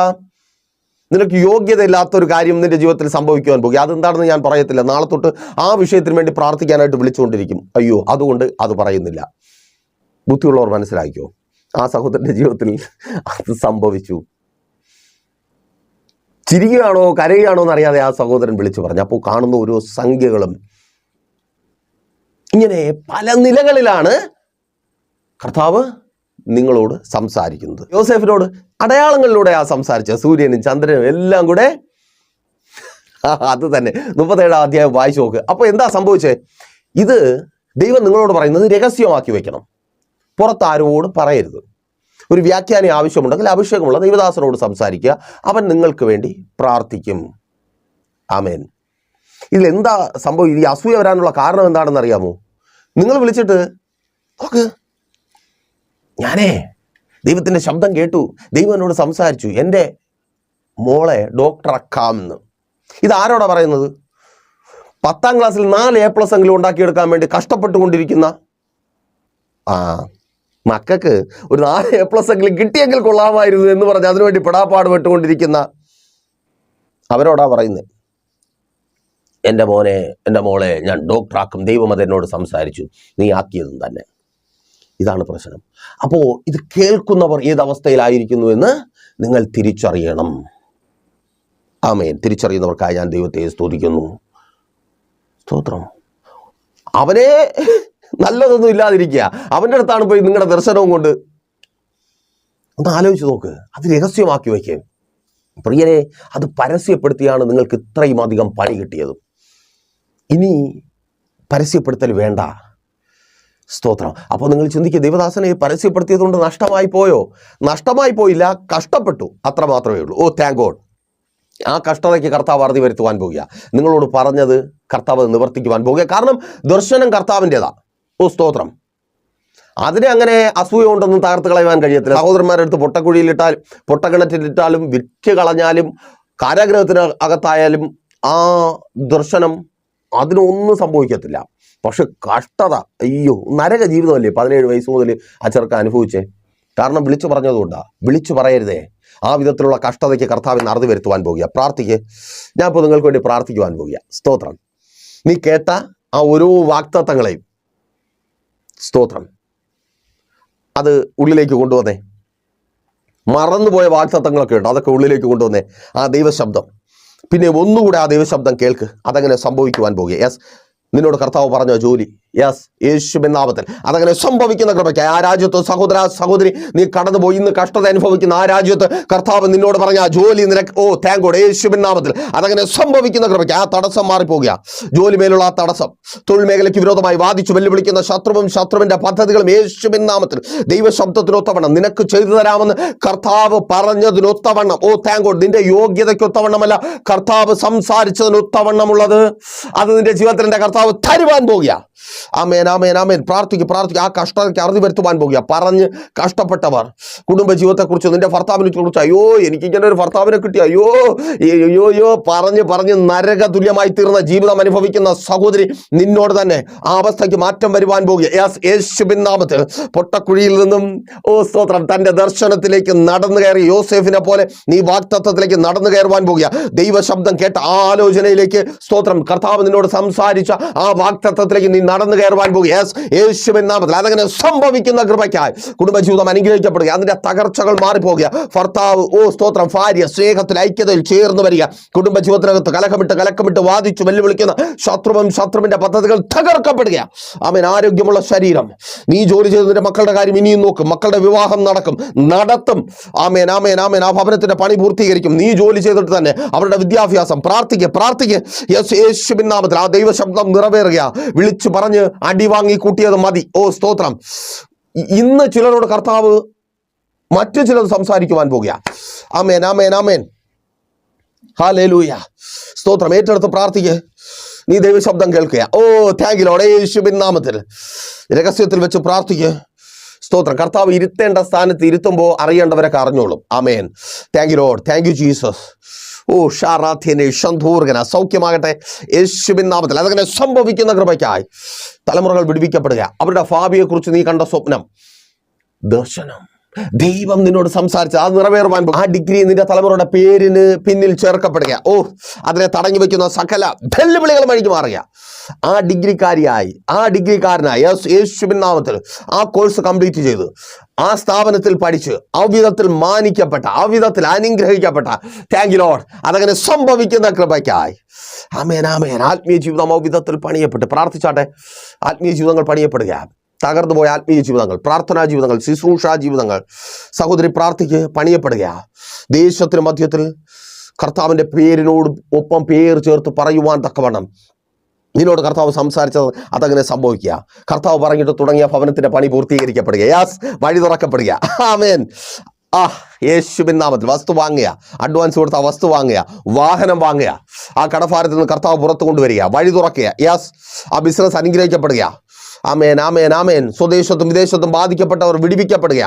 നിനക്ക് യോഗ്യതയില്ലാത്തൊരു കാര്യം നിന്റെ ജീവിതത്തിൽ സംഭവിക്കുവാൻ പോകും. അതെന്താണെന്ന് ഞാൻ പറയത്തില്ല. നാളെ തൊട്ട് ആ വിഷയത്തിന് വേണ്ടി പ്രാർത്ഥിക്കാനായിട്ട് വിളിച്ചുകൊണ്ടിരിക്കും. അയ്യോ, അതുകൊണ്ട് അത് പറയുന്നില്ല. ബുദ്ധിയുള്ളവർ മനസ്സിലാക്കിയോ? ആ സഹോദരൻ്റെ ജീവിതത്തിൽ അത് സംഭവിച്ചു. ചിരിക്കുകയാണോ കരയുകയാണോ എന്നറിയാതെ ആ സഹോദരൻ വിളിച്ചു പറഞ്ഞു. അപ്പോൾ കാണുന്ന ഓരോ സംഖ്യകളും ഇങ്ങനെ പല നിലകളിലാണ് കർത്താവ് നിങ്ങളോട് സംസാരിക്കുന്നത്. യോസേഫിനോട് അടയാളങ്ങളിലൂടെയാ സംസാരിച്ചത്. സൂര്യനും ചന്ദ്രനും എല്ലാം കൂടെ. അത് തന്നെ 37-ാം അധ്യായം വായിച്ചു നോക്ക്. അപ്പോൾ എന്താ സംഭവിച്ചേ? ഇത് ദൈവം നിങ്ങളോട് പറയുന്നത് രഹസ്യമാക്കി വെക്കണം. പുറത്താരോട് പറയരുത്. ഒരു വ്യാഖ്യാനം ആവശ്യമുണ്ടെങ്കിൽ അഭിഷേകമുള്ള ദൈവദാസനോട് സംസാരിക്കുക. അവൻ നിങ്ങൾക്ക് വേണ്ടി പ്രാർത്ഥിക്കും. ആമേൻ. ഇതിലെന്താ സംഭവം? ഈ അസൂയ വരാനുള്ള കാരണം എന്താണെന്ന് അറിയാമോ? നിങ്ങൾ വിളിച്ചിട്ട് നോക്ക്, ഞാനേ ദൈവത്തിൻ്റെ ശബ്ദം കേട്ടു, ദൈവം എന്നോട് സംസാരിച്ചു, എൻ്റെ മോളെ ഡോക്ടറാക്കാമെന്ന്. ഇതാരോടാ പറയുന്നത്? 10ാം ക്ലാസ്സിൽ 4 A+ എങ്കിലും ഉണ്ടാക്കിയെടുക്കാൻ വേണ്ടി കഷ്ടപ്പെട്ടുകൊണ്ടിരിക്കുന്ന മക്കൾക്ക് ഒരു 4 A+ എങ്കിലും കിട്ടിയെങ്കിൽ കൊള്ളാമായിരുന്നു എന്ന് പറഞ്ഞ് അതിനുവേണ്ടി പെടാപ്പാട് പെട്ടുകൊണ്ടിരിക്കുന്ന അവരോടാ പറയുന്നത്, എൻ്റെ മോളെ ഞാൻ ഡോക്ടറാക്കും, ദൈവം അതെന്നോട് സംസാരിച്ചു, നീ ആക്കിയതും തന്നെ. ഇതാണ് പ്രശ്നം. അപ്പോൾ ഇത് കേൾക്കുന്നവർ ഏതവസ്ഥയിലായിരിക്കുന്നു എന്ന് നിങ്ങൾ തിരിച്ചറിയണം. ആമേൻ. തിരിച്ചറിയുന്നവർക്കായി ഞാൻ ദൈവത്തെ സ്തുതിക്കുന്നു. സ്തോത്രം. അവനെ നല്ലതൊന്നും ഇല്ലാതിരിക്കുക, അവൻ്റെ അടുത്താണ് പോയി നിങ്ങളുടെ ദർശനവും കൊണ്ട്. ഒന്ന് ആലോചിച്ച് നോക്ക്. അത് രഹസ്യമാക്കി വയ്ക്കുക. പ്രിയരെ, അത് പരസ്യപ്പെടുത്തിയാണ് നിങ്ങൾക്ക് ഇത്രയും അധികം പണി കിട്ടിയത്. ഇനി പരസ്യപ്പെടുത്തൽ വേണ്ട. സ്തോത്രം. അപ്പോൾ നിങ്ങൾ ചിന്തിക്കുക, ദൈവദാസനെ പരസ്യപ്പെടുത്തിയതുകൊണ്ട് നഷ്ടമായി പോയോ? നഷ്ടമായി പോയില്ല, കഷ്ടപ്പെട്ടു, അത്ര മാത്രമേ ഉള്ളൂ. ഓ താങ്ക് ഗോഡ്. ആ കഷ്ടതയ്ക്ക് കർത്താവ് അറുതി വരുത്തുവാൻ പോകുക. നിങ്ങളോട് പറഞ്ഞത് കർത്താവ് നിവർത്തിക്കുവാൻ പോകുക. കാരണം ദർശനം കർത്താവിൻ്റെതാ. ഓ സ്തോത്രം. അതിനെ അങ്ങനെ അസൂയ കൊണ്ടൊന്നും തകർത്ത് കളയാൻ കഴിയത്തില്ല. സഹോദരന്മാരുടെ അടുത്ത് പൊട്ടക്കുഴിയിലിട്ടാലും പൊട്ടക്കിണറ്റിലിട്ടാലും വിറ്റ് കളഞ്ഞാലും കാരാഗ്രഹത്തിന് അകത്തായാലും ആ ദർശനം അതിനൊന്നും സംഭവിക്കത്തില്ല. പക്ഷെ കഷ്ടത, അയ്യോ, നരക ജീവിതമല്ലേ 17 വയസ്സ് മുതൽ ആ ചെറുക്ക അനുഭവിച്ചേ. കാരണം വിളിച്ചു പറഞ്ഞതുകൊണ്ടാ. വിളിച്ചു പറയരുതേ. ആ വിധത്തിലുള്ള കഷ്ടതയ്ക്ക് കർത്താവിന് അറുതി വരുത്തുവാൻ പോകുക. പ്രാർത്ഥിക്ക്. ഞാൻ ഇപ്പോൾ നിങ്ങൾക്ക് വേണ്ടി പ്രാർത്ഥിക്കുവാൻ പോകുക. സ്തോത്രം. നീ കേട്ട ആ ഓരോ വാഗ്ദത്തങ്ങളെയും സ്തോത്രം അത് ഉള്ളിലേക്ക് കൊണ്ടുവന്നേ. മറന്നുപോയ വാഗ്ദത്തങ്ങളൊക്കെ ഉണ്ട്, അതൊക്കെ ഉള്ളിലേക്ക് കൊണ്ടുവന്നേ. ആ ദൈവശബ്ദം പിന്നെ ഒന്നുകൂടെ ആ ദൈവശബ്ദം കേൾക്ക്. അതങ്ങനെ സംഭവിക്കുവാൻ പോകുക. യെസ്, നിന്നോട് കർത്താവ് പറഞ്ഞ ജോലി, യെസ്, യേശുവിൻ നാമത്തിൽ അതങ്ങനെ സംഭവിക്കുന്ന കൃപയ്ക്ക്. ആ രാജ്യത്ത് സഹോദര സഹോദരി നീ കടന്നുപോയി ഇന്ന് കഷ്ടത അനുഭവിക്കുന്ന ആ രാജ്യത്ത് കർത്താവ് നിന്നോട് പറഞ്ഞ ആ ജോലി നിനക്ക്, ഓ താങ്ക് ഗോഡ്, യേശുവിൻ നാമത്തിൽ അതങ്ങനെ സംഭവിക്കുന്ന കൃപയ്ക്ക്. ആ തടസ്സം മാറിപ്പോകുക. ജോലി മേലുള്ള ആ തടസ്സം, തൊഴിൽ മേഖലയ്ക്ക് വിരോധമായി വാദിച്ചു വെല്ലുവിളിക്കുന്ന ശത്രുവിന്റെ പദ്ധതികളും യേശുവിൻ നാമത്തിൽ ദൈവശബ്ദത്തിനൊത്തവണ്ണം നിനക്ക് ചെയ്തു തരാമെന്ന് കർത്താവ് പറഞ്ഞതിനൊത്തവണ്ണം, ഓ താങ്ക് ഗോഡ്, നിന്റെ യോഗ്യതയ്ക്കൊത്തവണ്ണമല്ല കർത്താവ് സംസാരിച്ചതിനൊത്തവണ്ണമുള്ളത് അത് നിന്റെ ജീവിതത്തിൽ കർത്താവ് തരുവാൻ പോകുക. ആമേൻ, ആമേൻ, ആമേൻ. പ്രാർത്ഥിക്കുക. ആ കഷ്ടതയ്ക്ക് അറുതി വരുത്തുവാൻ പോകുക. പറഞ്ഞ് കഷ്ടപ്പെട്ടവർ, കുടുംബ ജീവിതത്തെക്കുറിച്ച്, നിന്റെ ഭർത്താവിനെ കുറിച്ച്, അയ്യോ എനിക്ക് ഇങ്ങനെ ഒരു ഭർത്താവിനെ കിട്ടി, അയ്യോ പറഞ്ഞ് നരക തുല്യമായി തീർന്ന ജീവിതം അനുഭവിക്കുന്ന സഹോദരി, നിന്നോട് തന്നെ ആ അവസ്ഥയ്ക്ക് മാറ്റം വരുവാൻ പോകുക. യേശുവിൻ നാമത്തിൽ പൊട്ടക്കുഴിയിൽ നിന്നും, ഓ സ്തോത്രം, തന്റെ ദർശനത്തിലേക്ക് നടന്നു കയറി യോസേഫിനെ പോലെ നീ വാഗ്ദത്തത്തിലേക്ക് നടന്നു കയറുവാൻ പോകുക. ദൈവശബ്ദം കേട്ട ആ ആലോചനയിലേക്ക്, സ്തോത്രം, കർത്താവ് നിന്നോട് സംസാരിച്ച ആ വാഗ്ദത്തത്തിലേക്ക് നീ നടന്നു കയറുവാൻ പോകുക. യേശുവിൻ നാമത്തിൽ അതങ്ങനെ സംഭവിക്കുന്ന കൃപയ്ക്കായി കുടുംബജീവിതം അനുഗ്രഹിക്കപ്പെടുക. അതിന്റെ തകർച്ചകൾ മാറിപ്പോകുക. ഭർത്താവ്, ഓ സ്തോത്രം, ഭാര്യ സ്നേഹത്തിൽ ഐക്യതയിൽ ചേർന്ന് വരിക. കുടുംബജീവിതത്തിനകത്ത് കലക്കമിട്ട് വാദിച്ചു വെല്ലുവിളിക്കുന്ന ശത്രുവിന്റെ പദ്ധതികൾ തകർക്കപ്പെടുക. ആമേൻ. ആരോഗ്യമുള്ള ശരീരം, നീ ജോലി ചെയ്ത് നിന്റെ മക്കളുടെ കാര്യം ഇനിയും നോക്കും, മക്കളുടെ വിവാഹം നടത്തും. ആമേൻ, ആമേൻ, ആമേൻ. ആ ഭവനത്തിന്റെ പണി പൂർത്തീകരിക്കും. നീ ജോലി ചെയ്തിട്ട് തന്നെ അവരുടെ വിദ്യാഭ്യാസം. പ്രാർത്ഥിക്കുക. യേശുവിൻ നാമത്തിൽ ആ ദൈവശബ്ദം നിറവേറുക. വിളിച്ചു പറഞ്ഞ് അടി വാങ്ങി കൂട്ടിയത് മതി. ഓ സ്തോത്രം. ഇന്ന് ചിലരോട് കർത്താവ് മറ്റു ചിലത് സംസാരിക്കുവാൻ പോകുക. ആമേൻ, ആമേൻ, ആമേൻ. ഹല്ലേലൂയ. സ്തോത്രം. ഏറ്റെടുത്ത് പ്രാർത്ഥിക്കുക. നീ ദൈവശബ്ദം കേൾക്കുക. Oh thank you Lord. യേശുവിൻ നാമത്തിൽ രഹസ്യത്തിൽ വെച്ച് പ്രാർത്ഥിക്കുക. സ്തോത്രം. കർത്താവ് ഇരുത്തേണ്ട സ്ഥാനത്ത് ഇരുത്തുമ്പോൾ അറിയേണ്ടവരൊക്കെ അറിഞ്ഞോളും. ആമേൻ. Thank you Lord. Thank you Jesus. ഓ ഷാറാഥ്യനെ ഷന്ധൂർഗന സൗഖ്യമാകട്ടെ യേശുവിൻ നാമത്തിൽ. അതങ്ങനെ സംഭവിക്കുന്ന കൃപയ്ക്കായി തലമുറകൾ വിടുവിക്കപ്പെടുക. അവരുടെ ഭാവിയെക്കുറിച്ച് നീ കണ്ട സ്വപ്നം, ദർശനം, ദൈവം നിന്നോട് സംസാരിച്ച് അത് നിറവേറുവാൻ ആ ഡിഗ്രി നിന്റെ തലമുറയുടെ പേരിന് പിന്നിൽ ചേർക്കപ്പെടുക. ഓ അതിനെ തടഞ്ഞു വെക്കുന്ന സകല വെല്ലുവിളികളും അഴിഞ്ഞു മാറുക. ആ ഡിഗ്രിക്കാരനായി യേശുവിൻ നാമത്തിൽ ആ കോഴ്സ് കംപ്ലീറ്റ് ചെയ്ത് ആ സ്ഥാപനത്തിൽ പഠിച്ച് ആ വിധത്തിൽ മാനിക്കപ്പെട്ട, ആ വിധത്തിൽ അനുഗ്രഹിക്കപ്പെട്ട, താങ്ക് യു ലോർഡ്, അതങ്ങനെ സംഭവിക്കുന്ന കൃപയ്ക്കായി. ആമേൻ, ആമേൻ. ആത്മീയ ജീവിതം ആ വിധത്തിൽ പണിയപ്പെട്ട് പ്രാർത്ഥിച്ചാട്ടെ. ആത്മീയ ജീവിതങ്ങൾ പണിയപ്പെടുക. തകർന്നുപോയ ആത്മീയ ജീവിതങ്ങൾ, പ്രാർത്ഥനാ ജീവിതങ്ങൾ, ശുശ്രൂഷാ ജീവിതങ്ങൾ, സഹോദരി പ്രാർത്ഥിക്ക്, പണിയപ്പെടുക. ദേശത്തിന് മധ്യത്തിൽ കർത്താവിൻ്റെ പേരിനോട് ഒപ്പം പേര് ചേർത്ത് പറയുവാൻ തക്കവണ്ണം നിന്നോട് കർത്താവ് സംസാരിച്ചത് അതങ്ങനെ സംഭവിക്കുക. കർത്താവ് പറഞ്ഞിട്ട് തുടങ്ങിയ ഭവനത്തിന്റെ പണി പൂർത്തീകരിക്കപ്പെടുക. യാസ്, വഴി തുറക്കപ്പെടുക. ആമേൻ. യേശുവിൻ നാമത്തിൽ വസ്തു വാങ്ങുക, അഡ്വാൻസ് കൊടുത്ത വസ്തു വാങ്ങുക, വാഹനം വാങ്ങുക, ആ കടഭാരത്തിൽ നിന്ന് കർത്താവ് പുറത്തു കൊണ്ടുവരിക, വഴി തുറക്കുക. യാസ്, ആ ബിസിനസ് അനുഗ്രഹിക്കപ്പെടുക. ആമേൻ, ആമേൻ, ആമേൻ. സ്വദേശത്തും വിദേശത്തും ബാധിക്കപ്പെട്ടവർ വിടുവിക്കപ്പെടുക.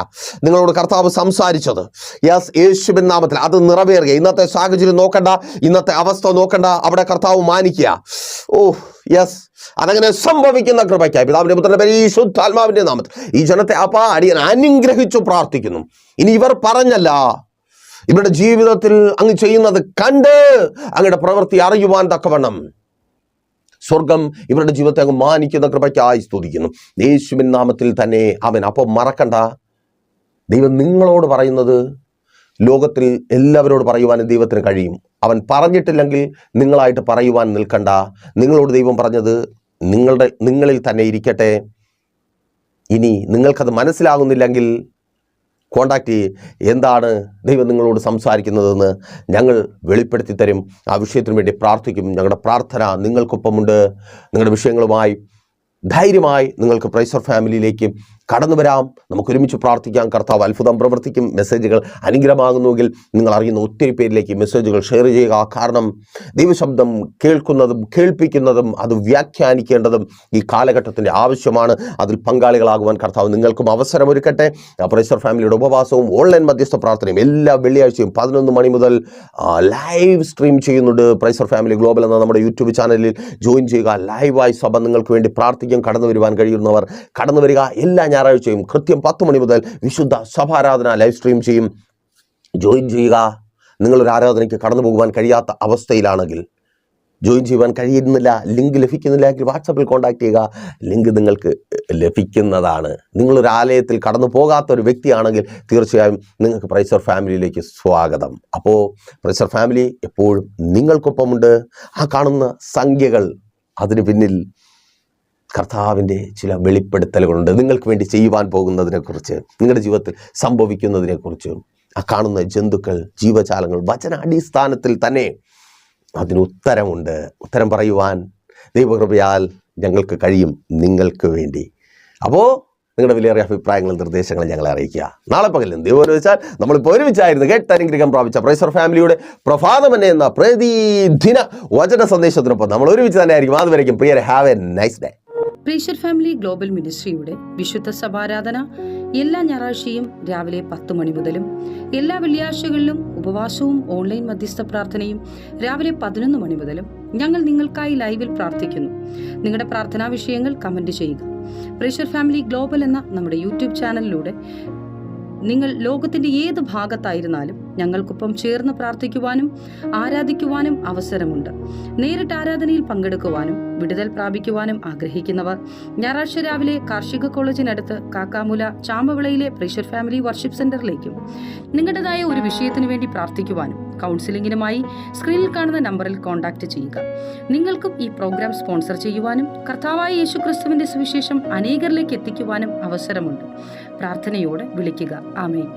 നിങ്ങളോട് കർത്താവ് സംസാരിച്ചത്, യെസ്, യേശുവിൻ നാമത്തിൽ അത് നിറവേറുക. ഇന്നത്തെ സാഹചര്യം നോക്കണ്ട, ഇന്നത്തെ അവസ്ഥ നോക്കണ്ട, അവിടെ കർത്താവ് മാനിക്കുക. ഓ യെസ്, അതങ്ങനെ സംഭവിക്കുന്ന കൃപയ്ക്കായി പിതാവിന്റെ പുത്രന്റെ പരിശുദ്ധാത്മാവിന്റെ നാമത്തിൽ ഈ ജനത്തെ അടിയൻ അനുഗ്രഹിച്ചു പ്രാർത്ഥിക്കുന്നു. ഇനി ഇവർ പറഞ്ഞല്ല, ഇവരുടെ ജീവിതത്തിൽ അങ്ങ് ചെയ്യുന്നത് കണ്ട് അങ്ങയുടെ പ്രവൃത്തി അറിയുവാൻ തക്കവണ്ണം സ്വർഗം ഇവരുടെ ജീവിതത്തെ അങ്ങ് മാനിക്കുന്ന കൃപയ്ക്കായി സ്തുതിക്കുന്നു. യേശുവിൻ നാമത്തിൽ തന്നെ ആമേൻ. അപ്പോൾ മറക്കണ്ട, ദൈവം നിങ്ങളോട് പറയുന്നത് ലോകത്തിൽ എല്ലാവരോട് പറയുവാനും ദൈവത്തിന് കഴിയും. അവൻ പറഞ്ഞിട്ടില്ലെങ്കിൽ നിങ്ങളായിട്ട് പറയുവാൻ നിൽക്കണ്ട. നിങ്ങളോട് ദൈവം പറഞ്ഞത് നിങ്ങളിൽ തന്നെ ഇരിക്കട്ടെ. ഇനി നിങ്ങൾക്കത് മനസ്സിലാകുന്നില്ലെങ്കിൽ കോണ്ടാക്ട് ചെയ്യ്. എന്താണ് ദൈവം നിങ്ങളോട് സംസാരിക്കുന്നതെന്ന് ഞങ്ങൾ വെളിപ്പെടുത്തി തരും. ആ വിഷയത്തിന് വേണ്ടി പ്രാർത്ഥിക്കും. ഞങ്ങളുടെ പ്രാർത്ഥന നിങ്ങൾക്കൊപ്പമുണ്ട്. നിങ്ങളുടെ വിഷയങ്ങളുമായി ധൈര്യമായി നിങ്ങൾക്ക് പ്രൈസർ ഫാമിലിയിലേക്ക് കടന്നു വരാം, നമുക്ക് ഒരുമിച്ച് പ്രാർത്ഥിക്കാം. കർത്താവ് അത്ഭുതം പ്രവർത്തിക്കും. മെസ്സേജുകൾ അനുഗ്രഹമാകുന്നുവെങ്കിൽ നിങ്ങൾ അറിയുന്ന ഒത്തിരി പേരിലേക്ക് മെസ്സേജുകൾ ഷെയർ ചെയ്യുക. കാരണം ദൈവശബ്ദം കേൾക്കുന്നതും കേൾപ്പിക്കുന്നതും അത് വ്യാഖ്യാനിക്കേണ്ടതും ഈ കാലഘട്ടത്തിൻ്റെ ആവശ്യമാണ്. അതിൽ പങ്കാളികളാകുവാൻ കർത്താവ് നിങ്ങൾക്കും അവസരമൊരുക്കട്ടെ. പ്രൈസർ ഫാമിലിയുടെ ഉപവാസവും ഓൺലൈൻ മധ്യസ്ഥ പ്രാർത്ഥനയും എല്ലാ വെള്ളിയാഴ്ചയും 11 മണി മുതൽ ലൈവ് സ്ട്രീം ചെയ്യുന്നുണ്ട്. പ്രൈസർ ഫാമിലി ഗ്ലോബൽ എന്ന നമ്മുടെ യൂട്യൂബ് ചാനലിൽ ജോയിൻ ചെയ്യുക. ലൈവായി സഭ നിങ്ങൾക്ക് വേണ്ടി പ്രാർത്ഥിക്കും. കടന്നു വരുവാൻ കഴിയുന്നവർ കടന്നു വരിക. എല്ലാ ഞായറാഴ്ചയും കൃത്യം 10 മണി മുതൽ വിശുദ്ധ സഭാരാധന ലൈവ് സ്ട്രീം ചെയ്യും. ജോയിൻ ചെയ്യുക. നിങ്ങളൊരു ആരാധനയ്ക്ക് കടന്നു പോകുവാൻ കഴിയാത്ത അവസ്ഥയിലാണെങ്കിൽ, ജോയിൻ ചെയ്യുവാൻ കഴിയുന്നില്ല, ലിങ്ക് ലഭിക്കുന്നില്ല എങ്കിൽ വാട്സപ്പിൽ കോൺടാക്ട് ചെയ്യുക. ലിങ്ക് നിങ്ങൾക്ക് ലഭിക്കുന്നതാണ്. നിങ്ങളൊരു ആലയത്തിൽ കടന്നു പോകാത്ത ഒരു വ്യക്തിയാണെങ്കിൽ തീർച്ചയായും നിങ്ങൾക്ക് പ്രൈസർ ഫാമിലിയിലേക്ക് സ്വാഗതം. അപ്പോൾ പ്രൈസർ ഫാമിലി എപ്പോഴും നിങ്ങൾക്കൊപ്പമുണ്ട്. ആ കാണുന്ന സംഖ്യകൾ, അതിന് പിന്നിൽ കർത്താവിൻ്റെ ചില വെളിപ്പെടുത്തലുകളുണ്ട്. നിങ്ങൾക്ക് വേണ്ടി ചെയ്യുവാൻ പോകുന്നതിനെക്കുറിച്ച്, നിങ്ങളുടെ ജീവിതത്തിൽ സംഭവിക്കുന്നതിനെക്കുറിച്ച്. ആ കാണുന്ന ജന്തുക്കൾ, ജീവജാലങ്ങൾ, വചനാടിസ്ഥാനത്തിൽ തന്നെ അതിന് ഉത്തരമുണ്ട്. ഉത്തരം പറയുവാൻ ദൈവകൃപയാൽ ഞങ്ങൾക്ക് കഴിയും, നിങ്ങൾക്ക് വേണ്ടി. അപ്പോൾ നിങ്ങളുടെ വിലയേറിയ അഭിപ്രായങ്ങളും നിർദ്ദേശങ്ങളും ഞങ്ങളെ അറിയിക്കുക. നാളെ പകലും ദൈവം വെച്ചാൽ നമ്മളിപ്പോൾ ഒരുമിച്ചായിരുന്നു കേട്ടനുഗ്രഹം പ്രാപിച്ച പ്രൈസർ ഫാമിലിയുടെ പ്രഭാതമന്നെ എന്ന പ്രതിദിന വചന സന്ദേശത്തിനൊപ്പം നമ്മൾ ഒരുമിച്ച് തന്നെ ആയിരിക്കും. അതുവരേക്കും പ്രിയരെ, have a nice day. Praiser family global മിനിസ്ട്രിയുടെ വിശുദ്ധ സഭാരാധന എല്ലാ ഞായറാഴ്ചയും രാവിലെ 10 മണി മുതലും എല്ലാ വെള്ളിയാഴ്ചകളിലും ഉപവാസവും ഓൺലൈൻ മധ്യസ്ഥ പ്രാർത്ഥനയും രാവിലെ 11 മണി മുതലും ഞങ്ങൾ നിങ്ങൾക്കായി ലൈവിൽ പ്രാർത്ഥിക്കുന്നു. നിങ്ങളുടെ പ്രാർത്ഥനാ വിഷയങ്ങൾ കമന്റ് ചെയ്യുക. പ്രൈസർ ഫാമിലി ഗ്ലോബൽ എന്ന നമ്മുടെ യൂട്യൂബ് ചാനലിലൂടെ നിങ്ങൾ ലോകത്തിന്റെ ഏത് ഭാഗത്തായിരുന്നാലും ഞങ്ങൾക്കൊപ്പം ചേർന്ന് പ്രാർത്ഥിക്കുവാനും ആരാധിക്കുവാനും അവസരമുണ്ട്. നേരിട്ട് ആരാധനയിൽ പങ്കെടുക്കുവാനും വിടുതൽ പ്രാപിക്കുവാനും ആഗ്രഹിക്കുന്നവർ ഞായറാഴ്ച രാവിലെ കാർഷിക കോളേജിനടുത്ത് കാക്കാമുല ചാമ്പവിളയിലെ പ്രൈസർ ഫാമിലി വർഷിപ്പ് സെന്ററിലേക്കും നിങ്ങളുടേതായ ഒരു വിഷയത്തിനു വേണ്ടി പ്രാർത്ഥിക്കുവാനും കൗൺസിലിംഗിനുമായി സ്ക്രീനിൽ കാണുന്ന നമ്പറിൽ കോൺടാക്ട് ചെയ്യുക. നിങ്ങൾക്കും ഈ പ്രോഗ്രാം സ്പോൺസർ ചെയ്യുവാനും കർത്താവായ യേശുക്രിസ്തുവിന്റെ സുവിശേഷം അനേകരിലേക്ക് എത്തിക്കുവാനും അവസരമുണ്ട്. പ്രാർത്ഥനയോടെ വിളിക്കുക. ആമേൻ.